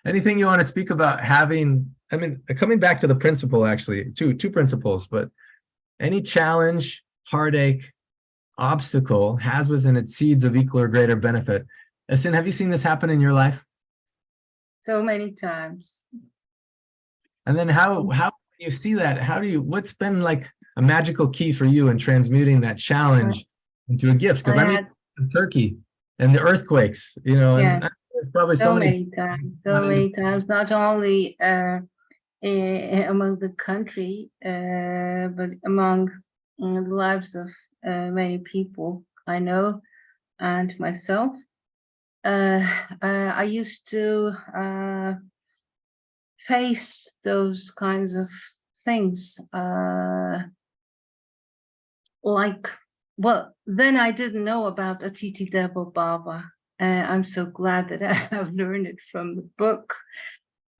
Anything you want to speak about having, I mean, coming back to the principle, actually, two principles, but any challenge, heartache, obstacle has within it seeds of equal or greater benefit. Asin, have you seen this happen in your life? So many times. And then how you see that, how do you, what's been like a magical key for you in transmuting that challenge into a gift? Because I mean, Turkey and the earthquakes, you know, and there's probably so many times, not only among the country, but among the lives of many people I know and myself. I used to face those kinds of things like, well, then I didn't know about 𝗬𝗙𝗘𝗧𝗦. I'm so glad that I have learned it from the book.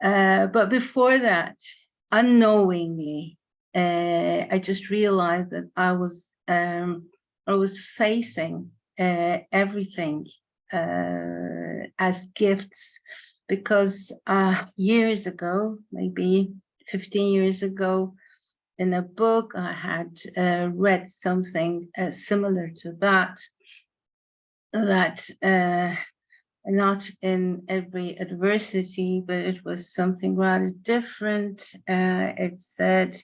But before that, unknowingly, I just realized that I was facing everything as gifts, because years ago, maybe 15 years ago, in a book I had read something similar to that, not in every adversity, but it was something rather different. It said,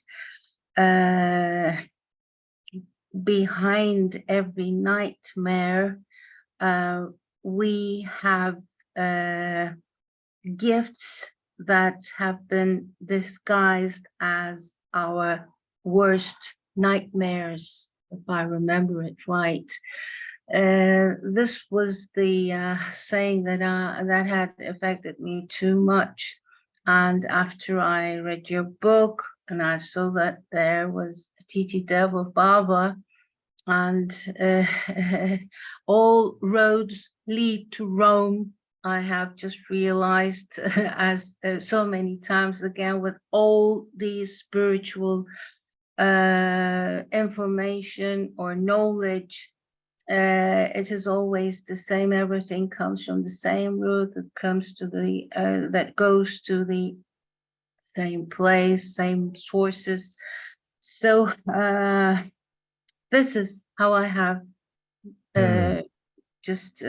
behind every nightmare, we have gifts that have been disguised as our worst nightmares, if I remember it right. This was the saying that had affected me too much. And after I read your book and I saw that there was 𝗬𝗙𝗘𝗧𝗦, and all roads lead to Rome, I have just realized, as so many times again, with all these spiritual information or knowledge, it is always the same. Everything comes from the same root. It comes to the that goes to the same place, same sources. So this is how I have just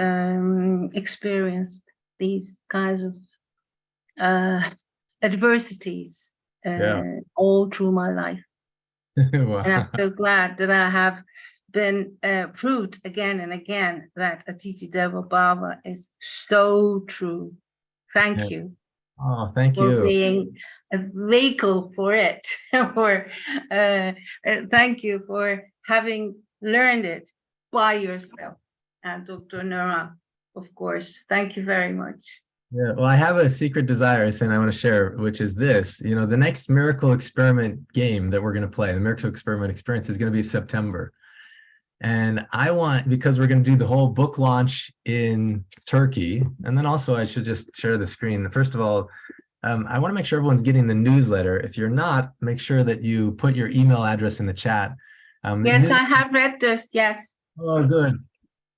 experienced these kinds of adversities all through my life. Wow. And I'm so glad that I have been proved again and again that 𝗬𝗙𝗘𝗧𝗦 is so true. Thank you. Oh, thank for you. being a vehicle for it. For thank you for having learned it by yourself. And Dr. Naram, of course. Thank you very much. Yeah, well, I have a secret desire, and I want to share, which is this. You know, the next miracle experiment game that we're going to play, the miracle experiment experience, is going to be September. And I want, because we're going to do the whole book launch in Turkey, and then also I should just share the screen. First of all, I want to make sure everyone's getting the newsletter. If you're not, make sure that you put your email address in the chat. Yes, I have read this. Yes. Oh, good.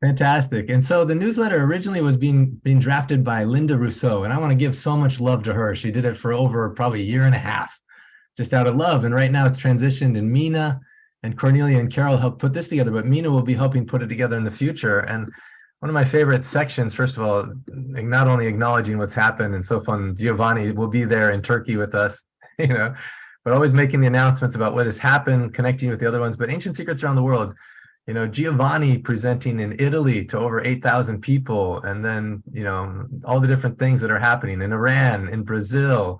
Fantastic. And so the newsletter originally was being drafted by Linda Rousseau, and I want to give so much love to her. She did it for over probably a year and a half, just out of love. And right now it's transitioned, and Mina and Cornelia and Carol helped put this together, but Mina will be helping put it together in the future. And one of my favorite sections, first of all, not only acknowledging what's happened and so fun, Giovanni will be there in Turkey with us, you know, but always making the announcements about what has happened, connecting with the other ones, but ancient secrets around the world. You know, Giovanni presenting in Italy to over 8,000 people, and then, you know, all the different things that are happening in Iran, in Brazil,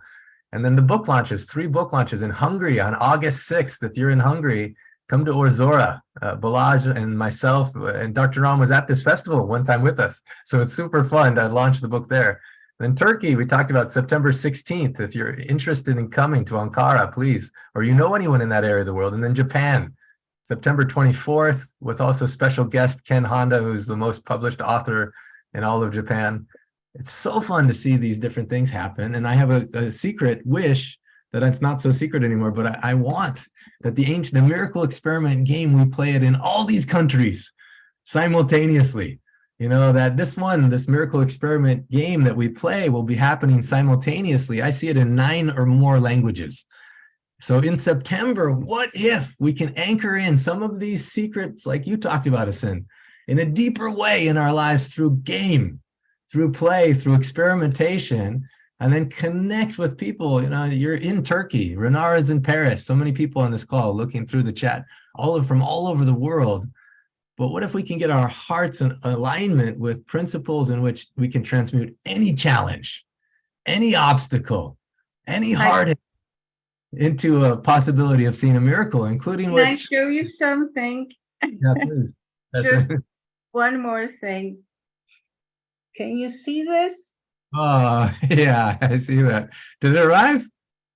and then the book launches, 3 book launches in Hungary on August 6th. If you're in Hungary, come to Orzora. Balázs and myself and Dr. Ram was at this festival one time with us. So it's super fun to launch the book there. Then Turkey, we talked about September 16th. If you're interested in coming to Ankara, please, or you know anyone in that area of the world. And then Japan, September 24th, with also special guest Ken Honda, who's the most published author in all of Japan. It's so fun to see these different things happen. And I have a secret wish that it's not so secret anymore, but I want that the miracle experiment game, we play it in all these countries simultaneously. You know, that this miracle experiment game that we play will be happening simultaneously. I see it in 9 or more languages. So in September, what if we can anchor in some of these secrets like you talked about, 𝗓𝗏, in a deeper way in our lives through game, through play, through experimentation, and then connect with people. You know, you're in Turkey, Renar is in Paris, so many people on this call looking through the chat, from all over the world. But what if we can get our hearts in alignment with principles in which we can transmute any challenge, any obstacle, any heartache into a possibility of seeing a miracle, including Can I show you something? Yeah, please. Just one more thing. Can you see this? Oh, yeah, I see that. Did it arrive?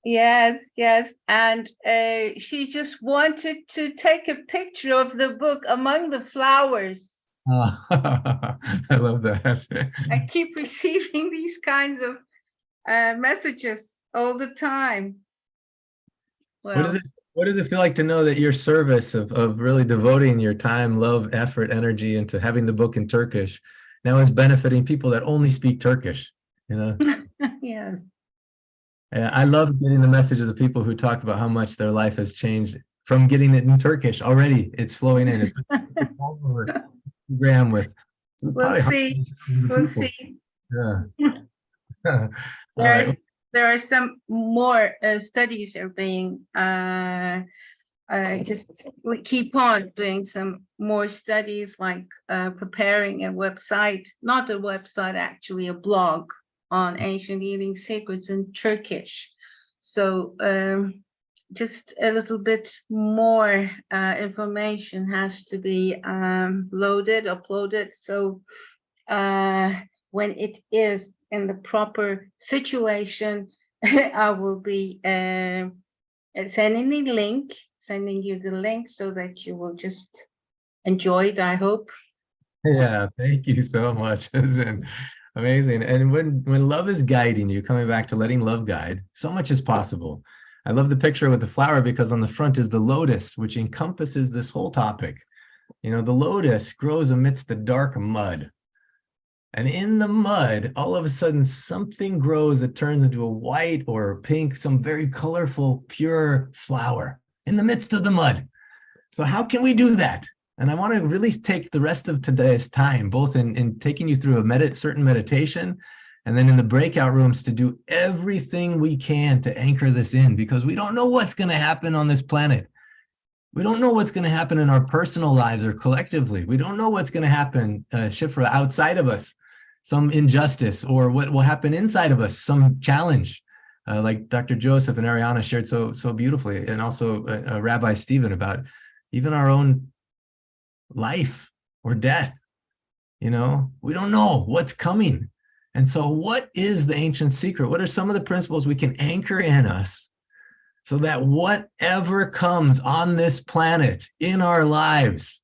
Yes, yes. And she just wanted to take a picture of the book among the flowers. Oh, I love that. I keep receiving these kinds of messages all the time. Well, what does it feel like to know that your service of really devoting your time, love, effort, energy into having the book in Turkish now is benefiting people that only speak Turkish, you know? yeah. I love getting the messages of people who talk about how much their life has changed from getting it in Turkish already. It's flowing in. It's all over Instagram with We'll see. We'll see. Yeah. All right. There are some more studies are being we keep on doing some more studies, like preparing a website, not a website, actually a blog on ancient healing secrets in Turkish. So just a little bit more information has to be uploaded. So when it is in the proper situation, I will be sending you the link so that you will just enjoy it, I hope. Yeah, thank you so much. It's amazing. And when love is guiding you, coming back to letting love guide, so much is possible. I love the picture with the flower because on the front is the lotus, which encompasses this whole topic. You know, the lotus grows amidst the dark mud. And in the mud, all of a sudden, something grows that turns into a white or pink, some very colorful, pure flower in the midst of the mud. So how can we do that? And I want to really take the rest of today's time, both in taking you through a certain meditation, and then in the breakout rooms to do everything we can to anchor this in, because we don't know what's going to happen on this planet. We don't know what's going to happen in our personal lives or collectively. We don't know what's going to happen, Shifra, outside of us. Some injustice, or what will happen inside of us, some challenge, like Dr. Joseph and Ariana shared so beautifully, and also Rabbi Stephen, about even our own life or death. You know, we don't know what's coming. And so what is the ancient secret? What are some of the principles we can anchor in us so that whatever comes on this planet in our lives,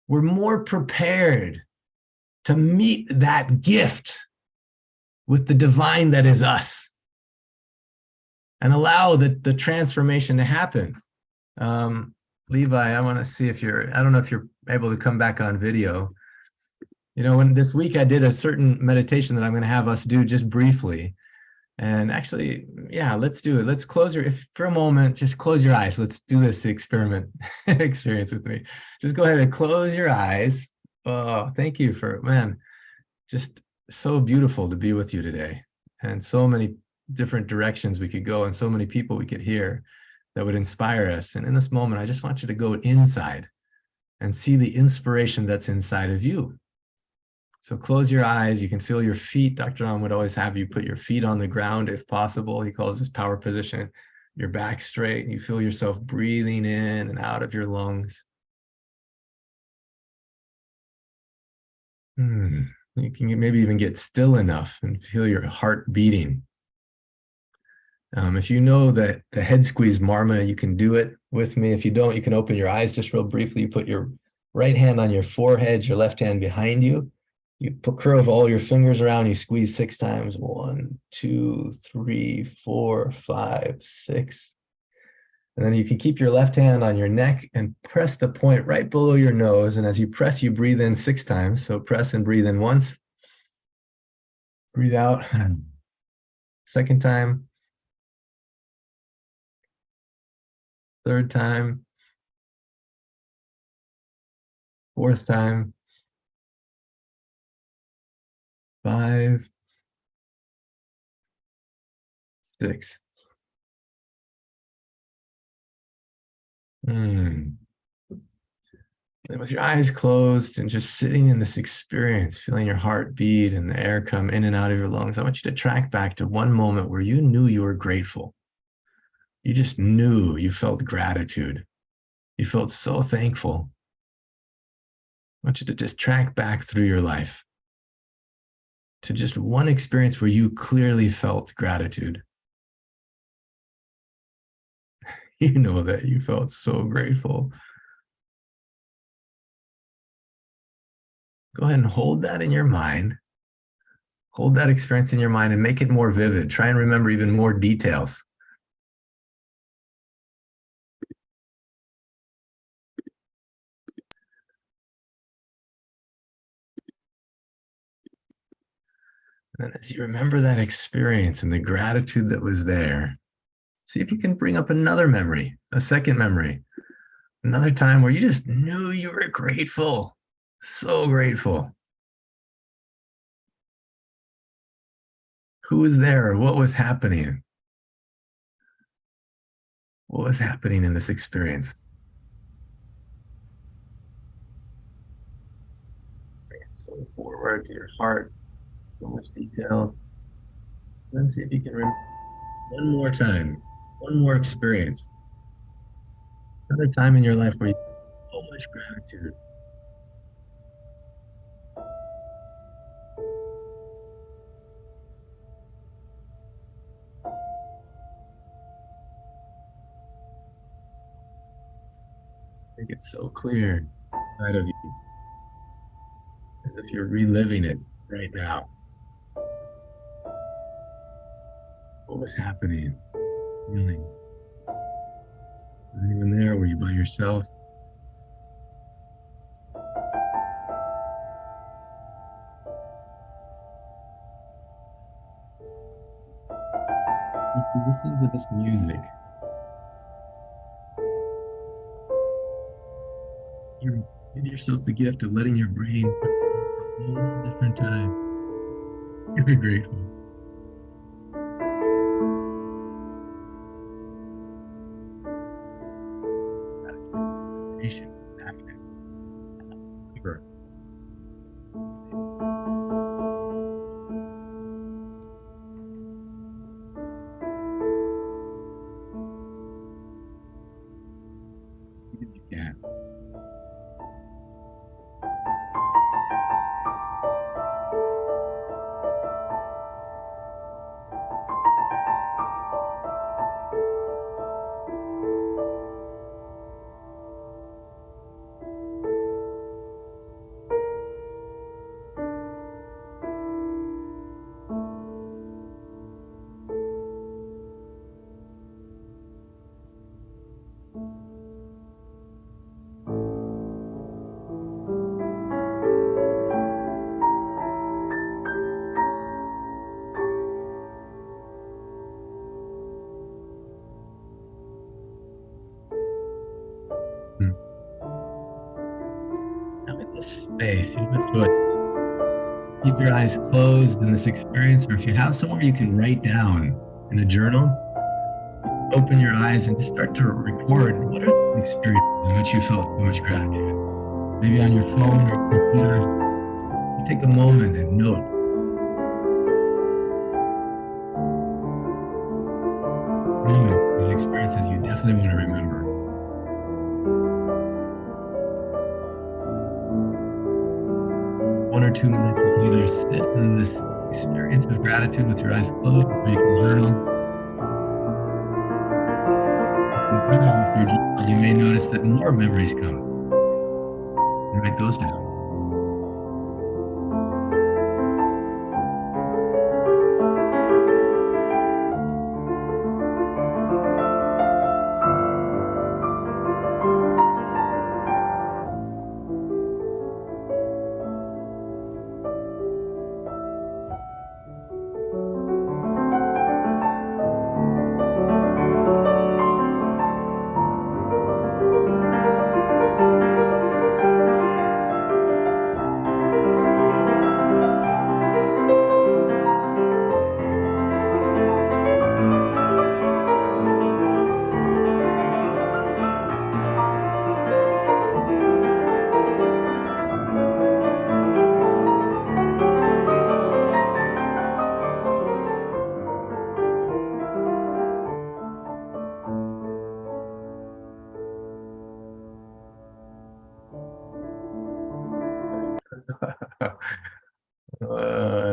we're more prepared to meet that gift with the divine that is us and allow the transformation to happen. Levi, I want to see if I don't know if you're able to come back on video. You know, when this week I did a certain meditation that I'm going to have us do just briefly. And actually, yeah, let's do it. Let's close for a moment, just close your eyes. Let's do this experience with me. Just go ahead and close your eyes. Oh, thank you just so beautiful to be with you today. And so many different directions we could go and so many people we could hear that would inspire us. And in this moment, I just want you to go inside and see the inspiration that's inside of you. So close your eyes. You can feel your feet. Dr. Naram would always have you put your feet on the ground if possible. He calls this power position. Your back straight. And you feel yourself breathing in and out of your lungs. You can maybe even get still enough and feel your heart beating. If you know that the head squeeze marma, you can do it with me. If you don't, you can open your eyes just real briefly. You put your right hand on your forehead, your left hand behind you. You curve all your fingers around, you squeeze 6 times. 1, 2, 3, 4, 5, 6. And then you can keep your left hand on your neck and press the point right below your nose. And as you press, you breathe in 6 times. So press and breathe in once. Breathe out. Second time. Third time. Fourth time. 5, 6. And with your eyes closed and just sitting in this experience, feeling your heart beat and the air come in and out of your lungs, I want you to track back to one moment where you knew you were grateful. You just knew you felt gratitude. You felt so thankful. I want you to just track back through your life to just one experience where you clearly felt gratitude. You know that you felt so grateful. Go ahead and hold that in your mind. Hold that experience in your mind and make it more vivid. Try and remember even more details. And as you remember that experience and the gratitude that was there, see if you can bring up another memory, a second memory, another time where you just knew you were grateful, so grateful. Who was there? What was happening? What was happening in this experience? Bring it so forward to your heart, so much details. Then see if you can remember one more time, one more experience. Another time in your life where you have so much gratitude. Make it so clear inside of you, as if you're reliving it right now. What was happening? Feeling? Was anyone there? Were you by yourself? Just listen to this music. You give yourself the gift of letting your brain a whole different time. You're grateful. Patient, active, ever. If you can. this space, you have a choice. Keep your eyes closed in this experience, or if you have somewhere you can write down in a journal, open your eyes and just start to record what are the experiences in which you felt so much gratitude. Maybe on your phone or computer, take a moment and note. These experiences you definitely want to remember. One or 2 minutes, you can either sit in this experience of gratitude with your eyes closed, or you can journal. You may notice that more memories come. And write those down.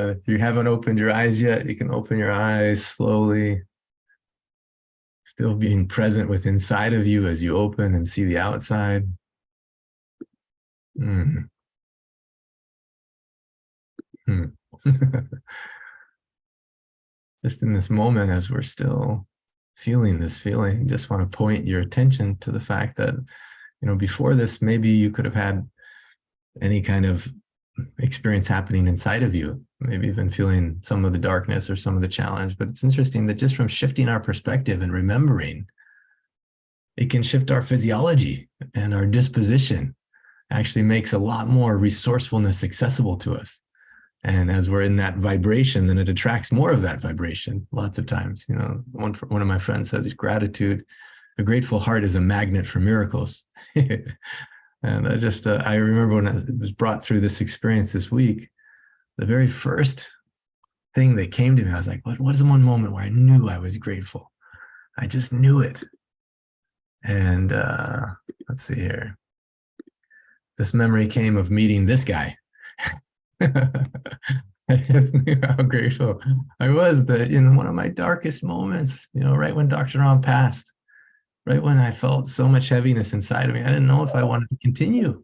If you haven't opened your eyes yet, you can open your eyes slowly, still being present with inside of you as you open and see the outside. Just in this moment, as we're still feeling this feeling, just want to point your attention to the fact that, before this, maybe you could have had any kind of experience happening inside of you, maybe even feeling some of the darkness or some of the challenge. But it's interesting that just from shifting our perspective and remembering, it can shift our physiology, and our disposition actually makes a lot more resourcefulness accessible to us. And as we're in that vibration, then it attracts more of that vibration lots of times. One of my friends says, gratitude, a grateful heart is a magnet for miracles. And I remember when I was brought through this experience this week, the very first thing that came to me, I was like, what was the one moment where I knew I was grateful? I just knew it. And let's see here. This memory came of meeting this guy. I just knew how grateful I was that in one of my darkest moments, right when Dr. Ram passed, right when I felt so much heaviness inside of me, I didn't know if I wanted to continue.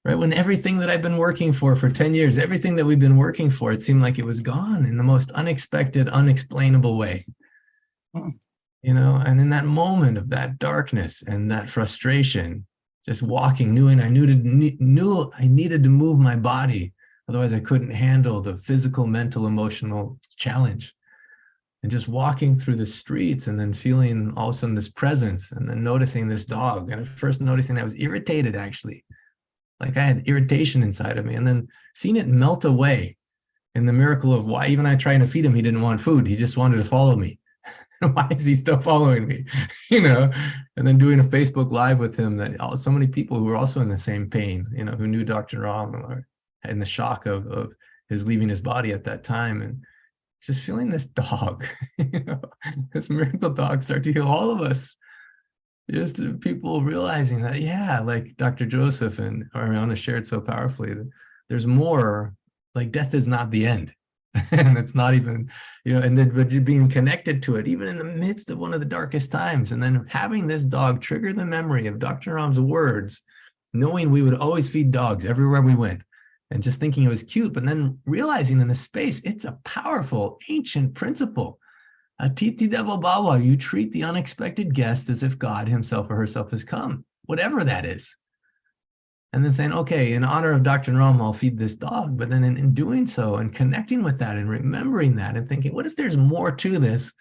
Right when everything that I've been working for 10 years, everything that we've been working for, it seemed like it was gone in the most unexpected, unexplainable way. And in that moment of that darkness and that frustration, just walking, knew I needed to move my body. Otherwise, I couldn't handle the physical, mental, emotional challenge. And just walking through the streets and then feeling all of a sudden this presence, and then noticing this dog. And at first noticing I was irritated, actually. Like I had irritation inside of me, and then seeing it melt away in the miracle of why even I trying to feed him, he didn't want food. He just wanted to follow me. Why is he still following me? And then doing a Facebook Live with him, that so many people who were also in the same pain, who knew Dr. Ram, or in the shock of his leaving his body at that time. And just feeling this dog, this miracle dog start to heal all of us. Just people realizing that, yeah, like Dr. Joseph and Ariana shared so powerfully, that there's more, like death is not the end. And it's not even, and then but you're being connected to it, even in the midst of one of the darkest times. And then having this dog trigger the memory of Dr. Ram's words, knowing we would always feed dogs everywhere we went, and just thinking it was cute, but then realizing in the space, it's a powerful, ancient principle. 𝗤𝗙𝗘𝗏𝗏𝗏, you treat the unexpected guest as if God himself or herself has come, whatever that is. And then saying, okay, in honor of Dr. Naram, I'll feed this dog. But then in doing so and connecting with that and remembering that and thinking, what if there's more to this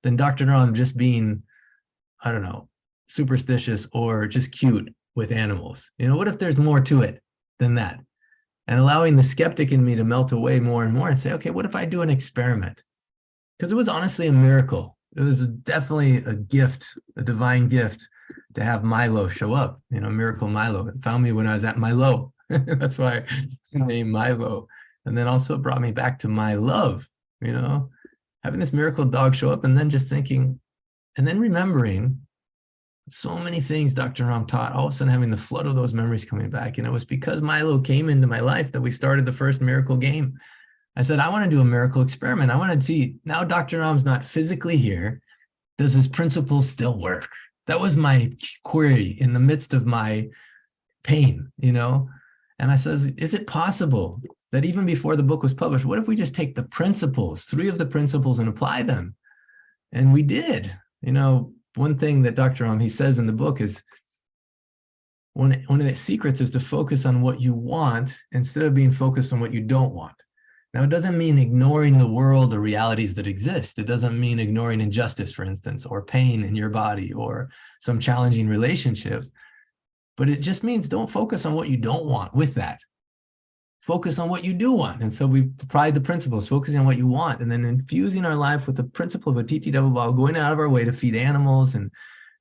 than Dr. Naram just being, I don't know, superstitious or just cute with animals? What if there's more to it? than that. And allowing the skeptic in me to melt away more and more and say, okay, what if I do an experiment? Because it was honestly a miracle. It was definitely a gift, a divine gift to have Milo show up, you know, Miracle Milo. It found me when I was at my low. That's why I named Milo. And then also brought me back to my love, you know, having this miracle dog show up and then just thinking, and then remembering so many things Dr. Naram taught, all of a sudden having the flood of those memories coming back. And it was because Milo came into my life that we started the first miracle game. I said, I want to do a miracle experiment. I want to see, now Dr. Naram's not physically here. Does his principles still work? That was my query in the midst of my pain, you know? And I says, is it possible that even before the book was published, what if we just take the principles, 3 of the principles, and apply them? And we did. You know, one thing that Dr. Naram, he says in the book is, one of the secrets is to focus on what you want instead of being focused on what you don't want. Now, it doesn't mean ignoring the world or realities that exist. It doesn't mean ignoring injustice, for instance, or pain in your body or some challenging relationships. But it just means don't focus on what you don't want with that. Focus on what you do want. And so we applied the principles, focusing on what you want, and then infusing our life with the principle of a 𝗬𝗙𝗏𝗏𝗏, going out of our way to feed animals and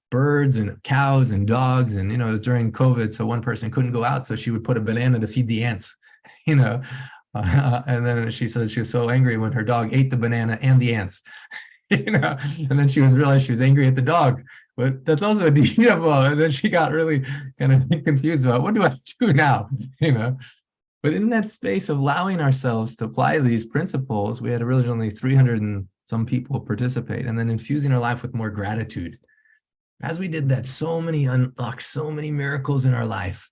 birds and cows and dogs. And, you know, it was during COVID, so one person couldn't go out, so she would put a banana to feed the ants, you know. And then she said she was so angry when her dog ate the banana and the ants, you know, and then she realized she was angry at the dog. But that's also a 𝗬𝗙𝗏𝗏. And then she got really kind of confused about, what do I do now, you know? But in that space of allowing ourselves to apply these principles, we had originally 300 and some people participate, and then infusing our life with more gratitude. As we did that, so many unlocked, so many miracles in our life.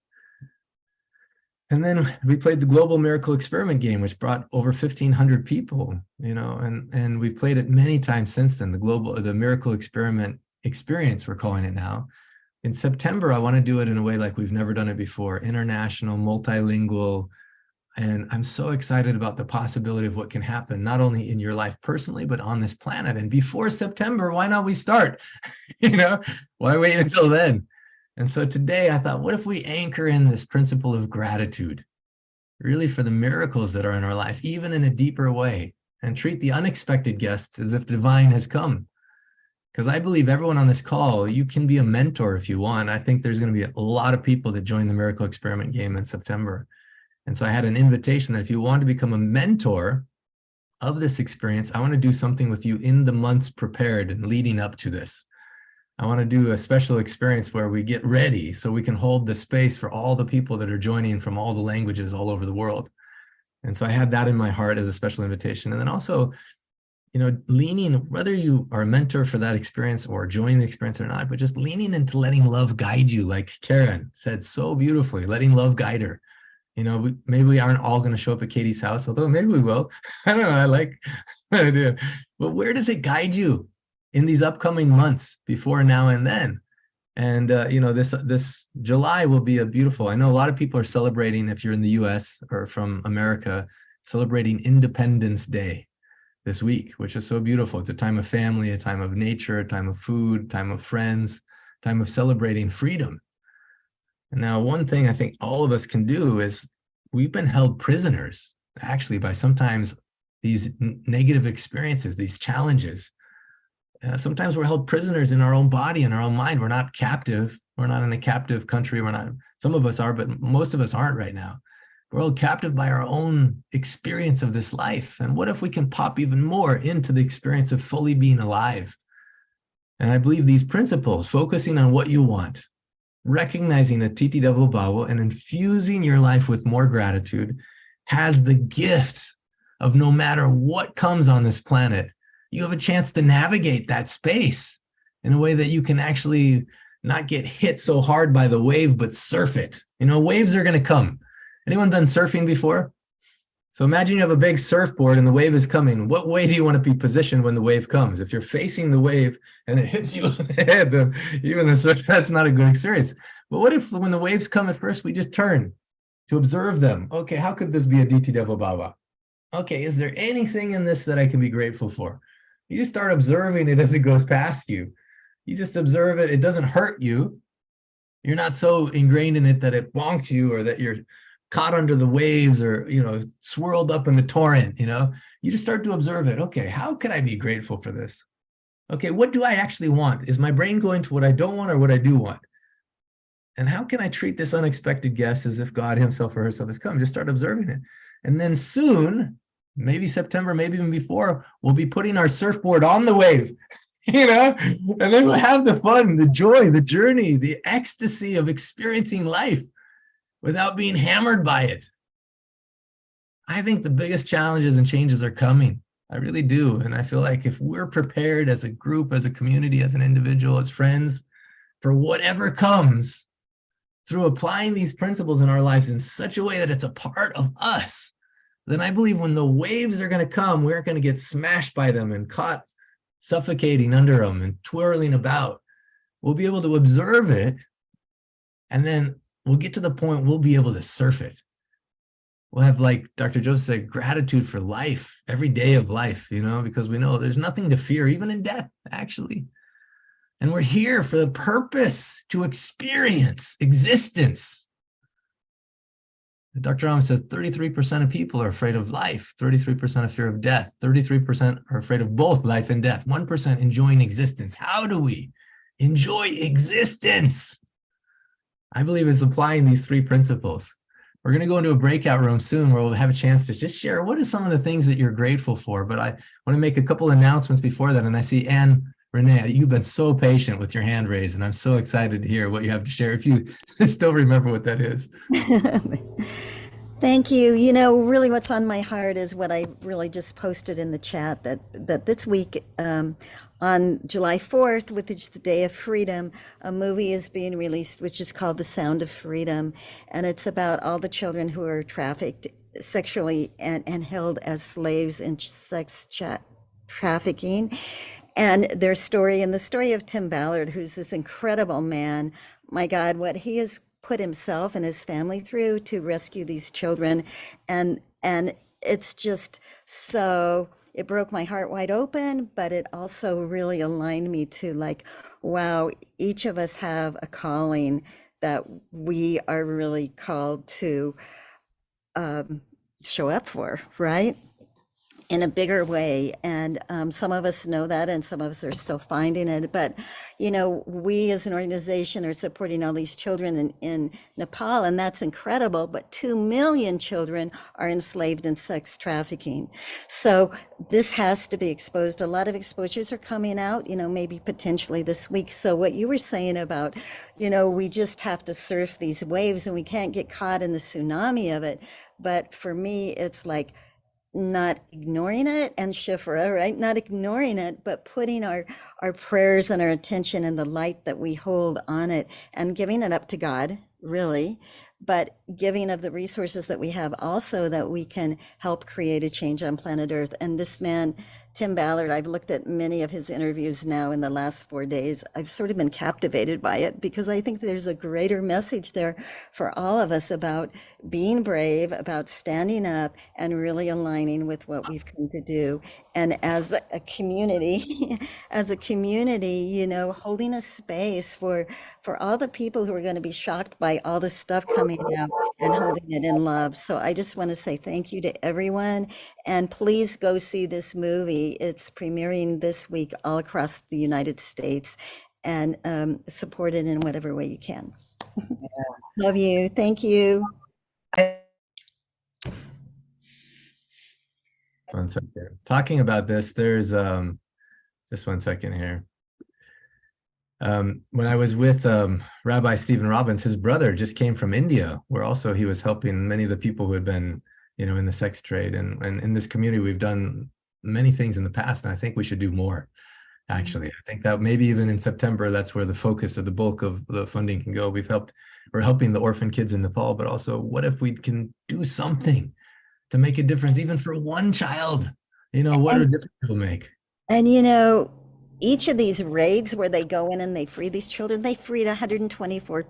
And then we played the Global Miracle Experiment game, which brought over 1,500 people, you know, and we've played it many times since then, the Miracle Experiment experience, we're calling it now. In September, I want to do it in a way like we've never done it before, international, multilingual, and I'm so excited about the possibility of what can happen, not only in your life personally, but on this planet. And before September, why not we start? You know, why wait until then? And so today I thought, what if we anchor in this principle of gratitude, really for the miracles that are in our life, even in a deeper way, and treat the unexpected guests as if divine has come. Because I believe everyone on this call, you can be a mentor if you want. I think there's going to be a lot of people that join the Miracle Experiment game in September. And so I had an invitation that if you want to become a mentor of this experience, I want to do something with you in the months prepared and leading up to this. I want to do a special experience where we get ready so we can hold the space for all the people that are joining from all the languages all over the world. And so I had that in my heart as a special invitation. And then also, you know, leaning, whether you are a mentor for that experience or joining the experience or not, but just leaning into letting love guide you, like Karen said so beautifully, letting love guide her. You know, maybe we aren't all going to show up at Katie's house, although maybe we will. I don't know. I like that idea. But where does it guide you in these upcoming months between now and then? And, you know, this July will be a beautiful, I know a lot of people are celebrating, if you're in the US or from America, celebrating Independence Day this week, which is so beautiful. It's a time of family, a time of nature, a time of food, time of friends, time of celebrating freedom. And now one thing I think all of us can do is we've been held prisoners actually by sometimes these negative experiences, these challenges. Sometimes we're held prisoners in our own body and our own mind. We're not captive. We're not in a captive country. We're not, some of us are, but most of us aren't right now. We're held captive by our own experience of this life. And what if we can pop even more into the experience of fully being alive? And I believe these principles, focusing on what you want, recognizing a 𝗬𝗙𝗏𝗏𝗏 and infusing your life with more gratitude, has the gift of no matter what comes on this planet, you have a chance to navigate that space in a way that you can actually not get hit so hard by the wave, but surf it. You know, waves are going to come. Anyone done surfing before? So imagine you have a big surfboard and the wave is coming. What way do you want to be positioned when the wave comes? If you're facing the wave and it hits you in the head, even the surf, that's not a good experience. But what if when the waves come at first, we just turn to observe them? Okay, how could this be a 𝗬𝗙𝗏𝗏𝗏? Okay, is there anything in this that I can be grateful for? You just start observing it as it goes past you. You just observe it. It doesn't hurt you. You're not so ingrained in it that it bonks you or that you're caught under the waves or, swirled up in the torrent, you just start to observe it. Okay, how can I be grateful for this? Okay, what do I actually want? Is my brain going to what I don't want or what I do want? And how can I treat this unexpected guest as if God himself or herself has come? Just start observing it. And then soon, maybe September, maybe even before, we'll be putting our surfboard on the wave, and then we'll have the fun, the joy, the journey, the ecstasy of experiencing life without being hammered by it. I think the biggest challenges and changes are coming. I really do. And I feel like if we're prepared as a group, as a community, as an individual, as friends, for whatever comes, through applying these principles in our lives in such a way that it's a part of us, then I believe when the waves are going to come, we're going to get smashed by them and caught suffocating under them and twirling about. We'll be able to observe it, and then we'll get to the point we'll be able to surf it. We'll have, like Dr. Joseph said, gratitude for life, every day of life, because we know there's nothing to fear, even in death, actually. And we're here for the purpose to experience existence. Dr. Naram says 33% of people are afraid of life, 33% of fear of death, 33% are afraid of both life and death, 1% enjoying existence. How do we enjoy existence? I believe it's applying these three principles. We're going to go into a breakout room soon where we'll have a chance to just share what are some of the things that you're grateful for. But I want to make a couple announcements before that. And I see Anne Renee, you've been so patient with your hand raised, and I'm so excited to hear what you have to share, if you still remember what that is. Thank you. Really what's on my heart is what I really just posted in the chat, that this week, on July 4th, which is the Day of Freedom, a movie is being released, which is called The Sound of Freedom. And it's about all the children who are trafficked sexually and held as slaves in sex trafficking. And their story, and the story of Tim Ballard, who's this incredible man, my God, what he has put himself and his family through to rescue these children. And it's just so, it broke my heart wide open, but it also really aligned me to like, wow, each of us have a calling that we are really called to show up for, right? In a bigger way. And some of us know that, and some of us are still finding it. But, we as an organization are supporting all these children in Nepal, and that's incredible. But 2 million children are enslaved in sex trafficking. So this has to be exposed. A lot of exposures are coming out, maybe potentially this week. So what you were saying about, we just have to surf these waves and we can't get caught in the tsunami of it. But for me, it's like, not ignoring it, and Shifra, right? Not ignoring it, but putting our prayers and our attention and the light that we hold on it and giving it up to God, really, but giving of the resources that we have also, that we can help create a change on planet Earth. And this man, Tim Ballard, I've looked at many of his interviews now in the last 4 days. I've sort of been captivated by it because I think there's a greater message there for all of us about being brave, about standing up and really aligning with what we've come to do. And as a community, holding a space for all the people who are going to be shocked by all the stuff coming out and holding it in love. So I just want to say thank you to everyone. And please go see this movie. It's premiering this week all across the United States, and support it in whatever way you can. Love you. Thank you. One second. Talking about this, there's just 1 second here. When I was with Rabbi Stephen Robbins, his brother just came from India, where also he was helping many of the people who had been, in the sex trade. And in this community, we've done many things in the past, and I think we should do more. Actually, I think that maybe even in September, that's where the focus of the bulk of the funding can go. We're helping the orphan kids in Nepal, but also what if we can do something to make a difference, even for one child? What a difference it will make. And each of these raids where they go in and they free these children, they freed 124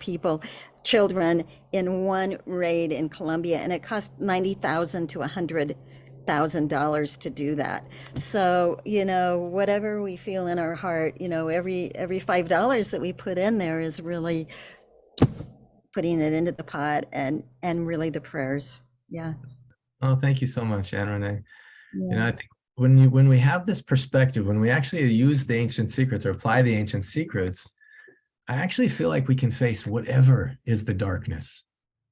children in one raid in Colombia, and it cost $90,000 to $100,000 to do that. So, whatever we feel in our heart, every $5 that we put in there is really putting it into the pot and really the prayers. Yeah. Oh, thank you so much, 𝗏𝗏𝗏. You know, Yeah. I think when we have this perspective, when we actually use the ancient secrets or apply the ancient secrets, I actually feel like we can face whatever is the darkness,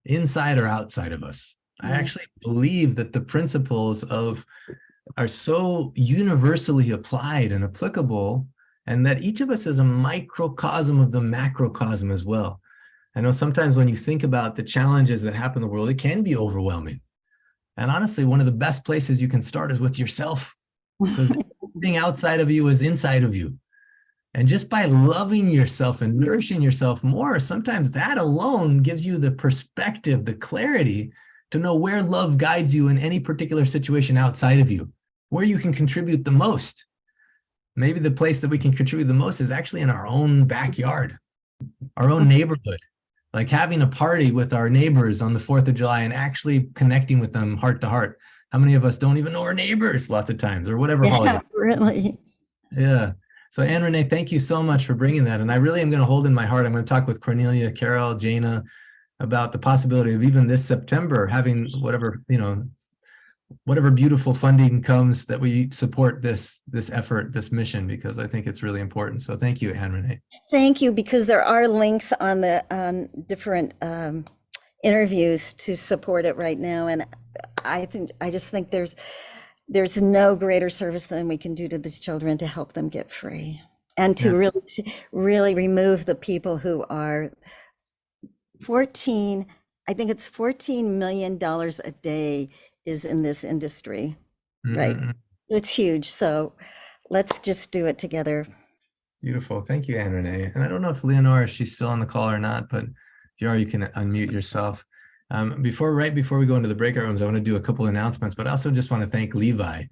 inside or outside of us. I actually believe that the principles are so universally applied and applicable, and that each of us is a microcosm of the macrocosm as well. I know sometimes when you think about the challenges that happen in the world, it can be overwhelming. And honestly, one of the best places you can start is with yourself, because everything outside of you is inside of you. And just by loving yourself and nourishing yourself more, sometimes that alone gives you the perspective, the clarity to know where love guides you in any particular situation outside of you, where you can contribute the most. Maybe the place that we can contribute the most is actually in our own backyard, our own neighborhood, like having a party with our neighbors on the 4th of July and actually connecting with them heart to heart. How many of us don't even know our neighbors lots of times, or whatever holiday? Yeah, really. Yeah. So 𝗏𝗏𝗏, thank you so much for bringing that. And I really am going to hold in my heart, I'm going to talk with Cornelia, Carol, Jana about the possibility of even this September having whatever, you know, whatever beautiful funding comes, that we support this effort, this mission, because I think it's really important. So thank you, 𝗏𝗏𝗏. Thank you, because there are links on the different interviews to support it right now. And I just think there's no greater service than we can do to these children to help them get free, and to really remove the people who are 14, I think it's $14 million a day is in this industry, right? It's huge. So let's just do it together. Beautiful. Thank you, 𝗏𝗏𝗏. And I don't know if Leonora, if she's still on the call or not, but if you are, you can unmute yourself. Right before we go into the breakout rooms, I want to do a couple of announcements, but I also just want to thank Levi.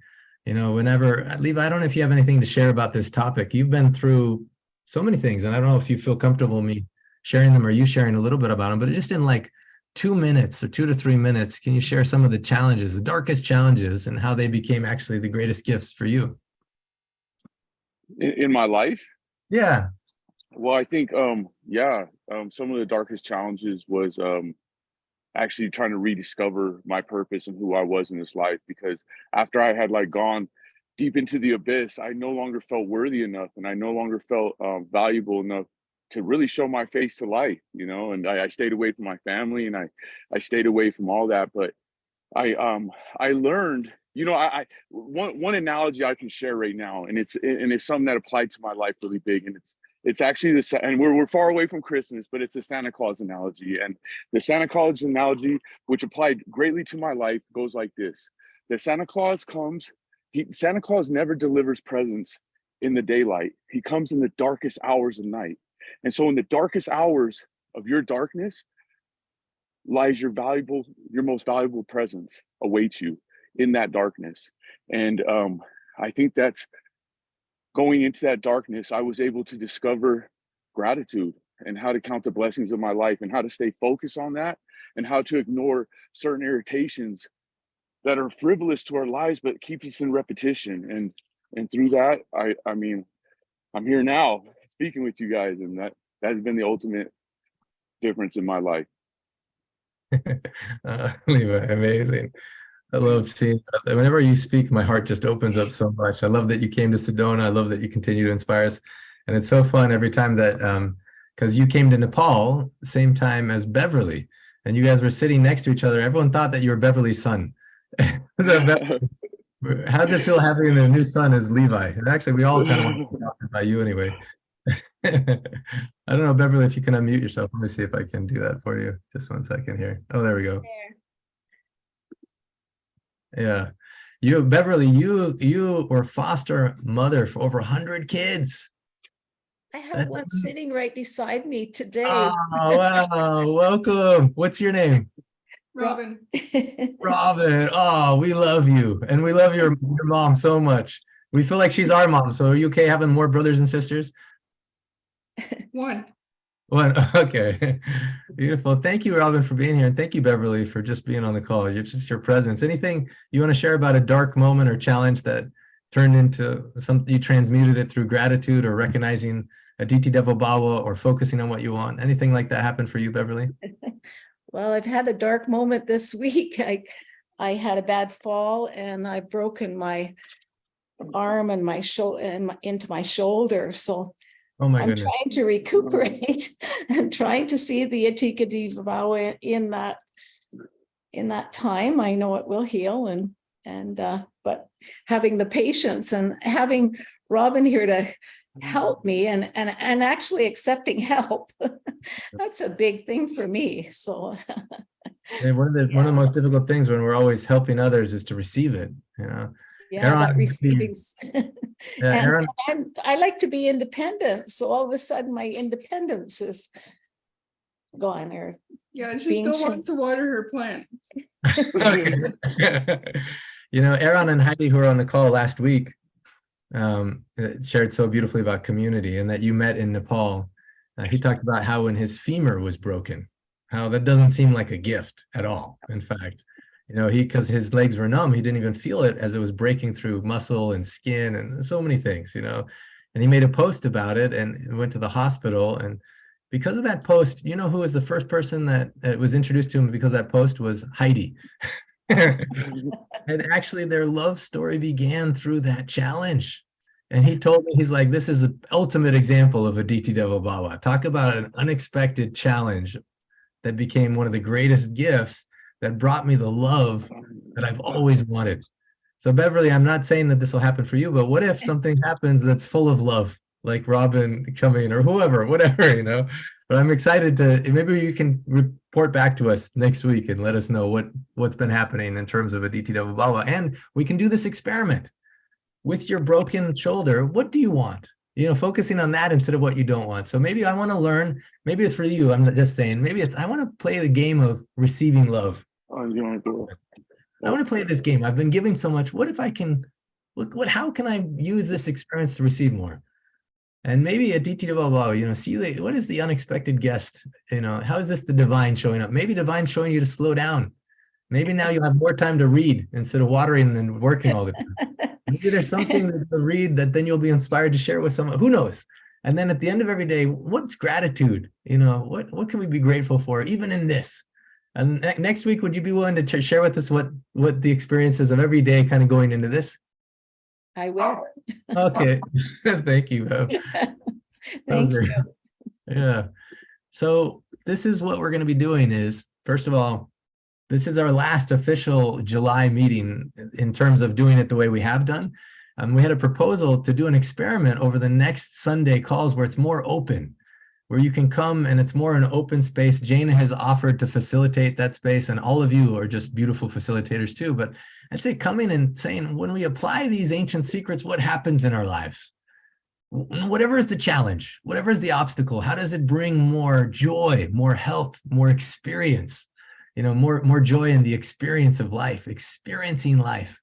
You know, Levi, I don't know if you have anything to share about this topic. You've been through so many things, and I don't know if you feel comfortable me sharing them or you sharing a little bit about them, but just in like 2 minutes or 2 to 3 minutes, can you share some of the challenges, the darkest challenges, and how they became actually the greatest gifts for you? In my life? Yeah. Well, I think, some of the darkest challenges was actually trying to rediscover my purpose and who I was in this life, because after I had like gone deep into the abyss, I no longer felt worthy enough, and I no longer felt valuable enough to really show my face to life, you know. And I stayed away from my family, and I stayed away from all that. But I learned, you know, one analogy I can share right now, and it's something that applied to my life really big, and it's actually and we're far away from Christmas, but it's the Santa Claus analogy. And the Santa Claus analogy, which applied greatly to my life, goes like this: that Santa Claus comes, Santa Claus never delivers presents in the daylight. He comes in the darkest hours of night. And so in the darkest hours of your darkness lies your most valuable presence awaits you in that darkness. And I think that's going into that darkness, I was able to discover gratitude and how to count the blessings of my life, and how to stay focused on that, and how to ignore certain irritations that are frivolous to our lives but keep us in repetition. And through that, I mean, I'm here now speaking with you guys, and that has been the ultimate difference in my life. Amazing. I love seeing that. Whenever you speak, my heart just opens up so much. I love that you came to Sedona. I love that you continue to inspire us. And it's so fun every time that, because you came to Nepal same time as Beverly, and you guys were sitting next to each other. Everyone thought that you were Beverly's son. How's it feel having a new son as Levi? And actually, we all kind of want to talk about you anyway. I don't know, Beverly, if you can unmute yourself. Let me see if I can do that for you. Just 1 second here. Oh, there we go. Yeah. Beverly, you were foster mother for over 100 kids. I have one sitting right beside me today. Oh, wow. Welcome. What's your name? Robin. Robin. Oh, we love you. And we love your mom so much. We feel like she's our mom. So are you okay having more brothers and sisters? One. Okay. Beautiful. Thank you, Robin, for being here. And thank you, Beverly, for just being on the call. Just your presence. Anything you want to share about a dark moment or challenge that turned into something, you transmuted it through gratitude or recognizing 𝗬𝗙𝗙𝗏𝗏 or focusing on what you want? Anything like that happen for you, Beverly? Well, I've had a dark moment this week. I had a bad fall and I've broken my arm and my shoulder and into my shoulder. So Oh my I'm goodness. trying to recuperate and trying to see the 𝗬𝗙𝗙𝗏𝗏 in that time. I know it will heal, but having the patience and having Robin here to help me and actually accepting help, that's a big thing for me. So And one of the most difficult things when we're always helping others is to receive it, you know. yeah, that receiving. Aaron, I like to be independent. So all of a sudden my independence is gone. Or Yeah, she still wants to water her plants. you know, Aaron and Heidi, who were on the call last week, shared so beautifully about community and that you met in Nepal. He talked about how when his femur was broken, how that doesn't seem like a gift at all. In fact, you know, because his legs were numb, he didn't even feel it as it was breaking through muscle and skin and so many things, you know. And he made a post about it and went to the hospital. And because of that post, you know who was the first person that was introduced to him because of that post was Heidi. And actually their love story began through that challenge. And he told me, he's like, this is the ultimate example of a 𝗬𝗙𝗏𝗏𝗏. Talk about an unexpected challenge that became one of the greatest gifts that brought me the love that I've always wanted. So Beverly, I'm not saying that this will happen for you, but what if something happens that's full of love, like Robin coming or whoever, whatever, you know? But I'm excited to, maybe you can report back to us next week and let us know what's been happening in terms of a 𝗬𝗙𝗏𝗏𝗏. And we can do this experiment. With your broken shoulder, what do you want? You know, focusing on that instead of what you don't want. So maybe I want to learn, maybe it's for you, I'm not just saying, maybe it's, I want to play the game of receiving love. Oh, you want to do it? I want to play this game. I've been giving so much. What if I can, how can I use this experience to receive more? And maybe a 𝗬𝗙𝗏𝗏𝗏, you know, see what is the unexpected guest? You know, how is this the divine showing up? Maybe divine's showing you to slow down. Maybe now you'll have more time to read instead of watering and working all the time. Maybe there's something to read that then you'll be inspired to share with someone. Who knows? And then at the end of every day, what's gratitude? You know, what can we be grateful for, even in this? And next week, would you be willing to share with us what the experience is of every day kind of going into this? I will. Okay. Thank you, Bev. Thank you. Yeah. So this is what we're going to be doing is, first of all, this is our last official July meeting in terms of doing it the way we have done. We had a proposal to do an experiment over the next Sunday calls where it's more open, where you can come and it's more an open space. Jana has offered to facilitate that space, and all of you are just beautiful facilitators too. But I'd say coming and saying, when we apply these ancient secrets, what happens in our lives? Whatever is the challenge, whatever is the obstacle, how does it bring more joy, more health, more experience? You know, more joy in the experience of life, experiencing life.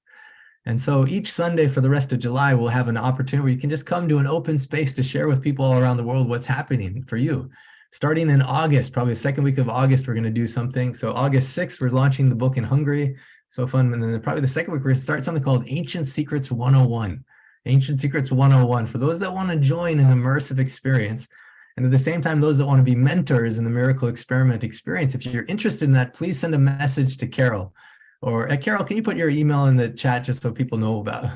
And so each Sunday for the rest of July, we'll have an opportunity where you can just come to an open space to share with people all around the world what's happening for you. Starting in August, probably the second week of August, we're going to do something. So August 6th, we're launching the book in Hungary. So fun. And then probably the second week, we're going to start something called Ancient Secrets 101. Ancient Secrets 101 for those that want to join an immersive experience. And at the same time, those that want to be mentors in the Miracle Experiment experience, if you're interested in that, please send a message to Carol. Or Carol, can you put your email in the chat just so people know about?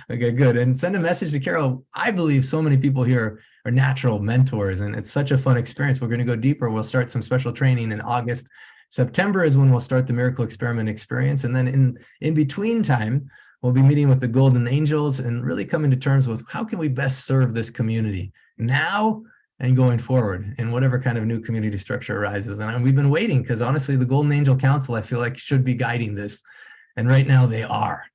Okay, good. And send a message to Carol. I believe so many people here are natural mentors, and it's such a fun experience. We're going to go deeper. We'll start some special training in August. September is when we'll start the Miracle Experiment experience. And then in between time, we'll be meeting with the Golden Angels and really coming to terms with how can we best serve this community now and going forward in whatever kind of new community structure arises. And we've been waiting because honestly, the Golden Angel Council, I feel like should be guiding this. And right now they are.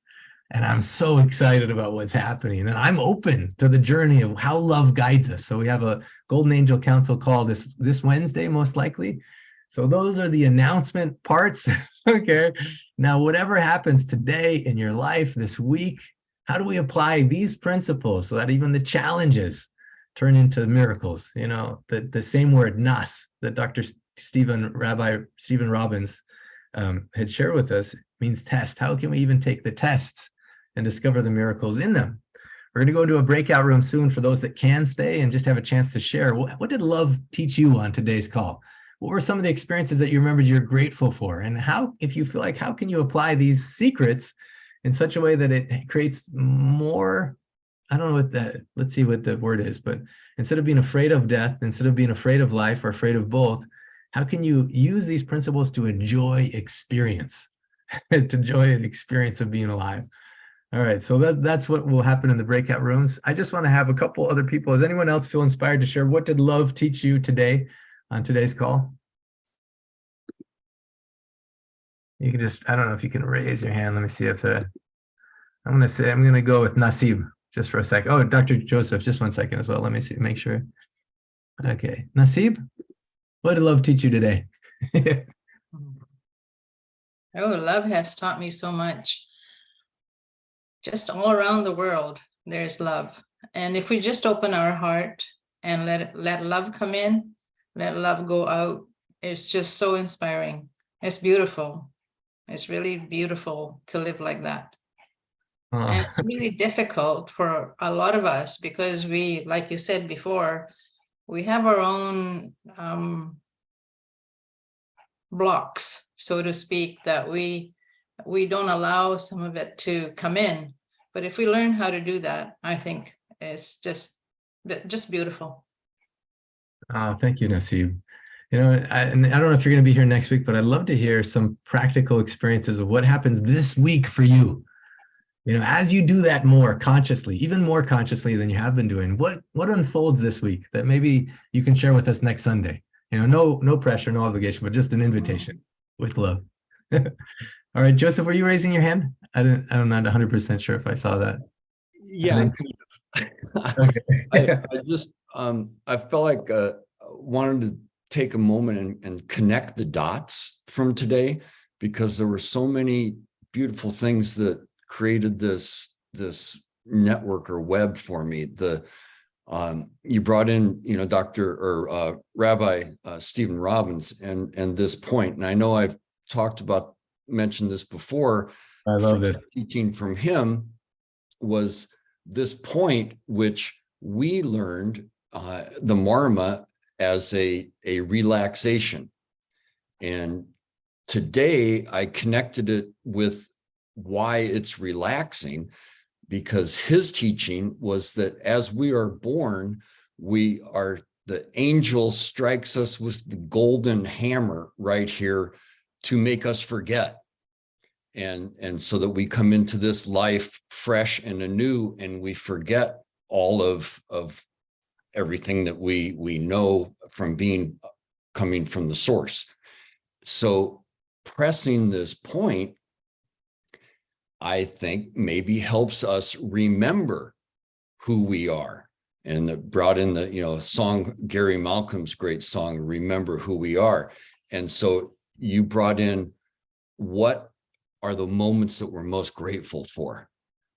And I'm so excited about what's happening. And I'm open to the journey of how love guides us. So we have a Golden Angel Council call this Wednesday, most likely. So those are the announcement parts. Okay. Now, whatever happens today in your life, this week, how do we apply these principles so that even the challenges turn into miracles? You know, the same word nas that Rabbi Stephen Robbins had shared with us means test. How can we even take the tests and discover the miracles in them? We're going to go into a breakout room soon for those that can stay and just have a chance to share. What did love teach you on today's call? What were some of the experiences that you remembered you're grateful for? And how, if you feel like, how can you apply these secrets in such a way that it creates more, I don't know what that, let's see what the word is, but instead of being afraid of death, instead of being afraid of life or afraid of both, how can you use these principles to enjoy experience, to enjoy the experience of being alive? All right, so that's what will happen in the breakout rooms. I just want to have a couple other people. Does anyone else feel inspired to share? What did love teach you today on today's call? You can just, I don't know if you can raise your hand. Let me see if I'm going to go with Nasib just for a second. Oh, Dr. Joseph, just 1 second as well. Let me see, make sure. Okay, Nasib, what did love teach you today? Oh, love has taught me so much. Just all around the world, there's love. And if we just open our heart and let love come in, let love go out, it's just so inspiring. It's beautiful. It's really beautiful to live like that. And it's really difficult for a lot of us because we, like you said before, we have our own blocks, so to speak, that we don't allow some of it to come in. But if we learn how to do that, I think it's just beautiful. Oh, thank you, Nasib. You know, and I don't know if you're going to be here next week, but I'd love to hear some practical experiences of what happens this week for you. You know, as you do that more consciously, even more consciously than you have been doing, what unfolds this week that maybe you can share with us next Sunday? You know, no pressure, no obligation, but just an invitation with love. All right, Joseph, were you raising your hand? I'm not 100% sure if I saw that. Yeah, I just I felt like wanted to take a moment and connect the dots from today, because there were so many beautiful things that created this network or web for me. You brought in, you know, Rabbi Stephen Robbins and this point, and I know I've mentioned this before. I love this. Teaching from him was this point, which we learned the marma as a relaxation. And today I connected it with why it's relaxing, because his teaching was that as we are born, the angel strikes us with the golden hammer right here to make us forget. And so that we come into this life fresh and anew, and we forget all of everything that we know from coming from the source. So pressing this point, I think, maybe helps us remember who we are. And that brought in the, you know, song, Gary Malcolm's great song, Remember Who We Are. And so you brought in, what are the moments that we're most grateful for?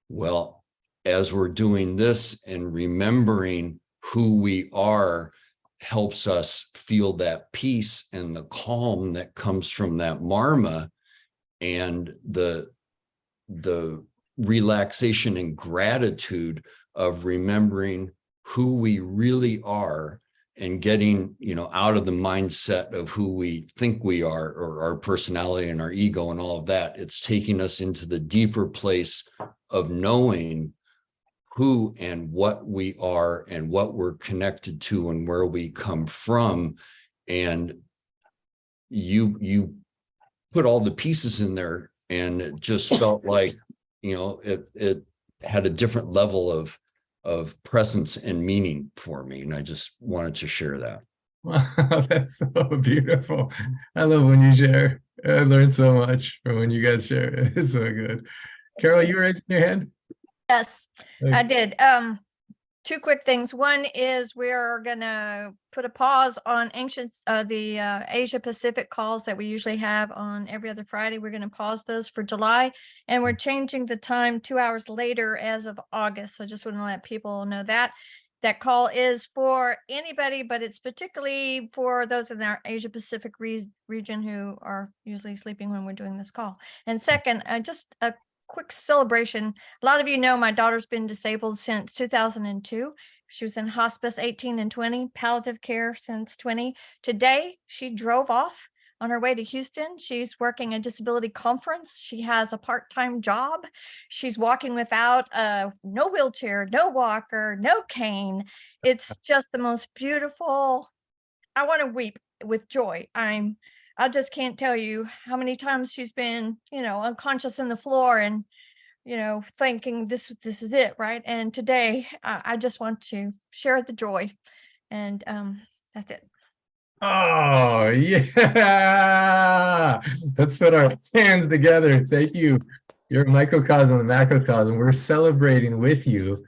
Well, as we're doing this and remembering who we are, helps us feel that peace and the calm that comes from that marma, and the relaxation and gratitude of remembering who we really are, and getting, you know, out of the mindset of who we think we are, or our personality and our ego and all of that. It's taking us into the deeper place of knowing who and what we are and what we're connected to and where we come from. And you put all the pieces in there, and it just felt like, you know, it had a different level of presence and meaning for me. And I just wanted to share that. Wow, that's so beautiful. I love when you share. I learned so much from when you guys share. It's so good. Carol, you raising your hand? Yes, Okay. I did. Two quick things. One is we're gonna put a pause on the Asia Pacific calls that we usually have on every other Friday. We're gonna pause those for July, and we're changing the time 2 hours later as of August. So I just want to let people know that. That call is for anybody, but it's particularly for those in our Asia Pacific region who are usually sleeping when we're doing this call. And second, just a quick celebration. A lot of you know my daughter's been disabled since 2002. She was in hospice 18 and 20, palliative care since 20. Today, she drove off on her way to Houston. She's working a disability conference. She has a part-time job. She's walking without no wheelchair, no walker, no cane. It's just the most beautiful. I want to weep with joy. I just can't tell you how many times she's been, unconscious in the floor and, thinking this is it, right? And today I just want to share the joy, and that's it. Oh, yeah. Let's put our hands together. Thank you. You're a microcosm and macrocosm. We're celebrating with you.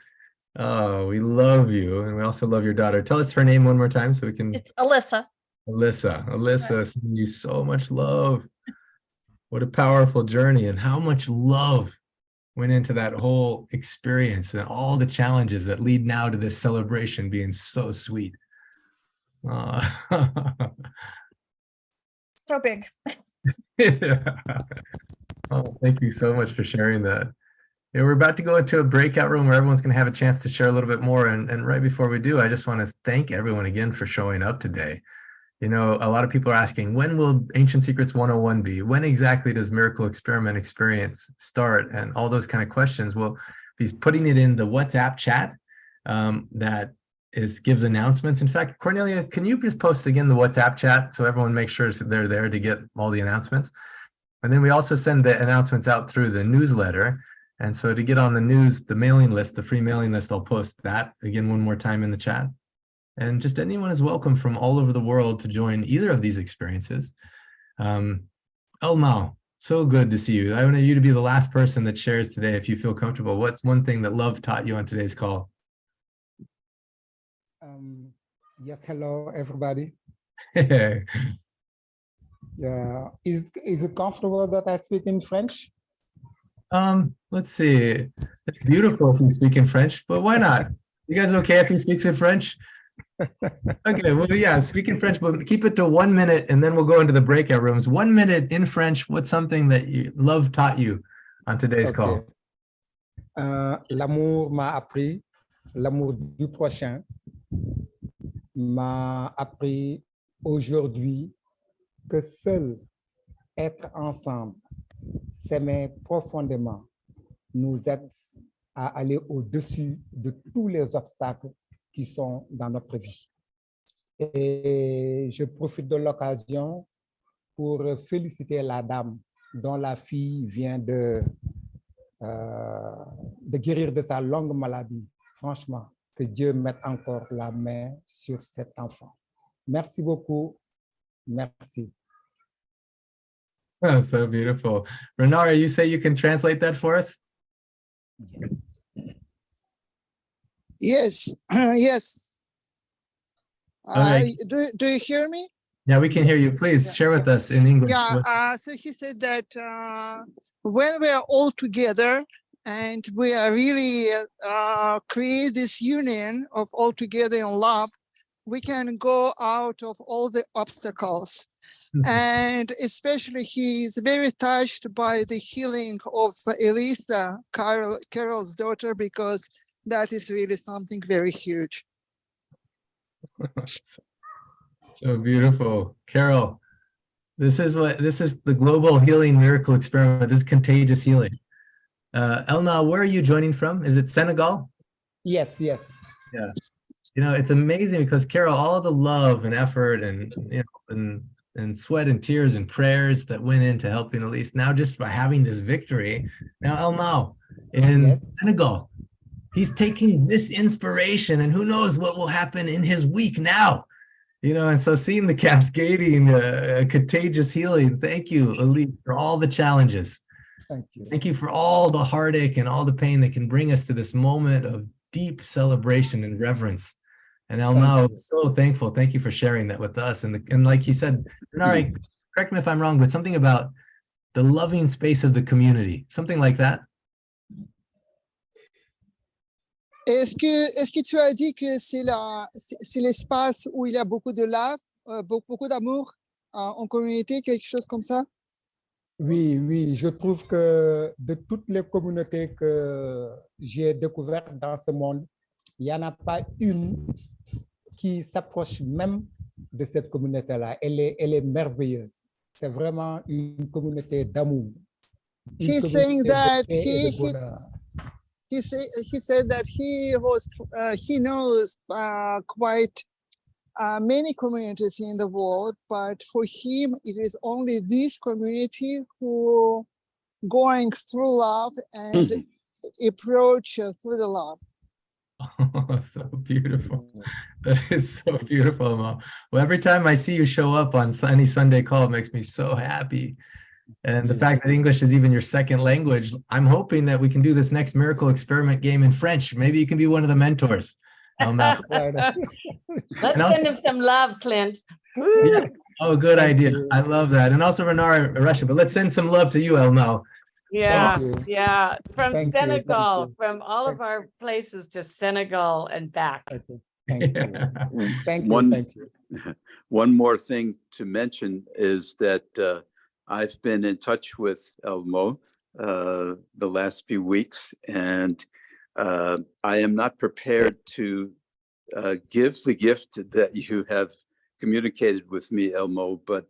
Oh, we love you. And we also love your daughter. Tell us her name one more time so we can. It's Alyssa. Alyssa, sending you so much love. What a powerful journey, and how much love went into that whole experience and all the challenges that lead now to this celebration being so sweet. So big. Yeah. Oh, thank you so much for sharing that. Yeah, we're about to go into a breakout room where everyone's going to have a chance to share a little bit more. And right before we do, I just want to thank everyone again for showing up today. A lot of people are asking, when will Ancient Secrets 101 be? When exactly does Miracle Experiment Experience start? And all those kind of questions. Well, he's putting it in the WhatsApp chat that gives announcements. In fact, Cornelia, can you just post again the WhatsApp chat so everyone makes sure they're there to get all the announcements? And then we also send the announcements out through the newsletter. And so to get on the news, the mailing list, the free mailing list, I'll post that again one more time in the chat. And just anyone is welcome from all over the world to join either of these experiences. 𝗬𝗙𝗪𝗏, so good to see you. I want you to be the last person that shares today if you feel comfortable. What's one thing that love taught you on today's call? Yes, hello, everybody. Yeah. Is it comfortable that I speak in French? Let's see. It's beautiful if you speak in French, but why not? You guys okay if he speaks in French? Okay, well, yeah, speak in French, but keep it to 1 minute, and then we'll go into the breakout rooms. 1 minute in French. What's something that love taught you on today's call? L'amour m'a appris, l'amour du prochain m'a appris aujourd'hui que seul être ensemble, s'aimer profondément, nous aide à aller au-dessus de tous les obstacles qui sont dans notre vie. Et je profite de l'occasion pour féliciter la dame dont la fille vient de guérir de sa longue maladie. Franchement, que Dieu mette encore la main sur cet enfant. Merci beaucoup. Merci. Oh, so beautiful. Renara, you say you can translate that for us? Yes, yes. Okay. Do you hear me? Yeah, we can hear you. Please share with us in English. Yeah, so he said that when we are all together and we are really create this union of all together in love, we can go out of all the obstacles. And especially he's very touched by the healing of 𝗬𝗙𝗘𝗏𝗧's daughter, because that is really something very huge. So beautiful. Carol, this is the global healing miracle experiment. This is contagious healing. Elna, where are you joining from? Is it Senegal? Yes, yes. Yeah. It's amazing because Carol, all the love and effort and and sweat and tears and prayers that went into helping Elise, now just by having this victory, now Elna in Senegal, he's taking this inspiration, and who knows what will happen in his week now. And so seeing the cascading, contagious healing. Thank you, Elise, for all the challenges. Thank you. Thank you for all the heartache and all the pain that can bring us to this moment of deep celebration and reverence. And Elna, so thankful. Thank you for sharing that with us. And like he said, Renara, correct me if I'm wrong, but something about the loving space of the community, something like that. Est-ce que tu as dit que c'est l'espace où il y a beaucoup de love, beaucoup d'amour en communauté, quelque chose comme ça? Oui, oui, je trouve que de toutes les communautés que j'ai découvertes dans ce monde, il n'y en a pas une qui s'approche même de cette communauté-là. Elle est merveilleuse. C'est vraiment une communauté d'amour. He's saying that he said that he knows quite many communities in the world, but for him it is only this community who going through love and approach through the love. Oh, so beautiful. That is so beautiful, Mo. Well, every time I see you show up on any Sunday call, it makes me so happy. And the fact that English is even your second language, I'm hoping that we can do this next miracle experiment game in French. Maybe you can be one of the mentors. Let's send him some love, Clint. Yeah. Oh, good idea. I love that. And also Renara, Russia, but let's send some love to you, Elmo. Yeah, yeah. From Senegal, from all of our places to Senegal and back. Thank you. One more thing to mention is that I've been in touch with Elmo the last few weeks, and I am not prepared to give the gift that you have communicated with me, Elmo, but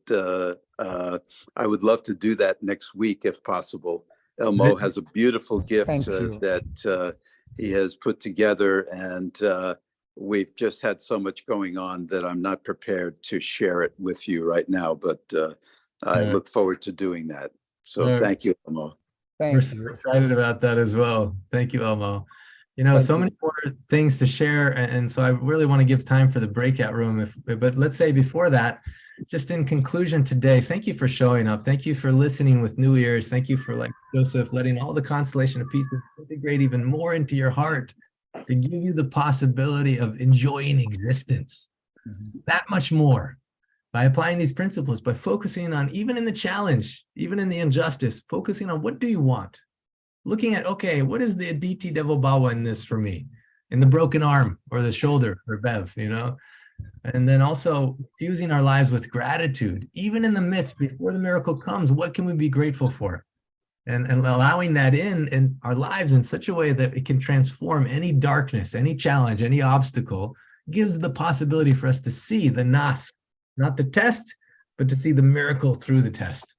I would love to do that next week if possible. Elmo has a beautiful gift that he has put together, and we've just had so much going on that I'm not prepared to share it with you right now, but I look forward to doing that. So thank you, Elmo. We're so excited about that as well. Thank you, Elmo. You know, so many more things to share. And so I really want to give time for the breakout room. But let's say before that, just in conclusion today, thank you for showing up. Thank you for listening with new ears. Thank you for, like Joseph, letting all the constellation of pieces integrate even more into your heart to give you the possibility of enjoying existence that much more by applying these principles, by focusing on, even in the challenge, even in the injustice, focusing on what do you want? Looking at, okay, what is the 𝗬𝗙𝗘𝗏𝗏 in this for me? In the broken arm or the shoulder or Bev, you know? And then also fusing our lives with gratitude, even in the midst, before the miracle comes, what can we be grateful for? And allowing that in our lives in such a way that it can transform any darkness, any challenge, any obstacle, gives the possibility for us to see the nas, not the test, but to see the miracle through the test.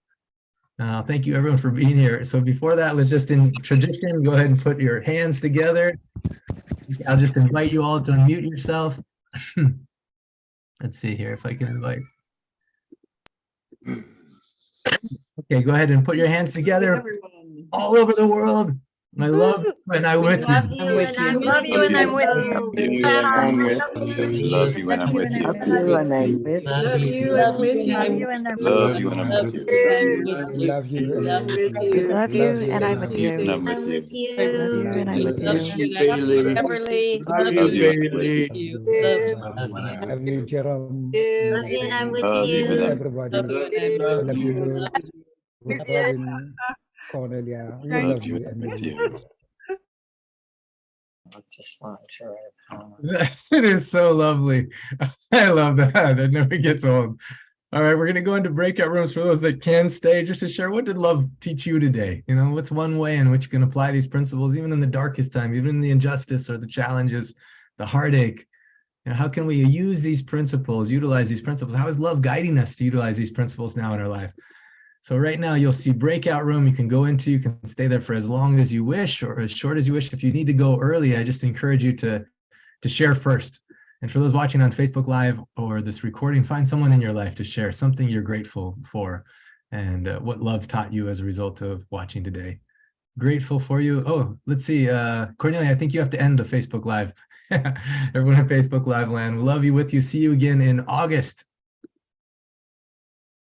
Thank you everyone for being here. So before that, let's just, in tradition, go ahead and put your hands together. I'll just invite you all to unmute yourself. Let's see here if I can invite. Okay, go ahead and put your hands together all over the world. I love you and I'm with you. Love you and I'm with you. Love you and I'm with you. Love you and I'm with you. Love you and with you. Love you and I'm Love you and I'm with you. Love you and I'm with you. We love you and I'm with you. And I'm with you. Love you and I'm with you. Beverly. Love you and I'm with you. Love you, Jerome. Love you and I'm with Love you and I'm Everybody. I love you. Robin, Cornelia, we love you and we miss you. I just want to write a poem. It is so lovely. I love that. It never gets old. All right, we're going to go into breakout rooms for those that can stay, just to share, what did love teach you today? You know, what's one way in which you can apply these principles, even in the darkest time, even in the injustice or the challenges, the heartache? You know, how can we use these principles, utilize these principles? How is love guiding us to utilize these principles now in our life? So right now you'll see breakout room you can go into. You can stay there for as long as you wish or as short as you wish. If you need to go early, I just encourage you to share first. And for those watching on Facebook Live or this recording, find someone in your life to share something you're grateful for and what love taught you as a result of watching today. Grateful for you. Oh, let's see. Cornelia, I think you have to end the Facebook Live. Everyone in Facebook Live land, we love you with you. See you again in August.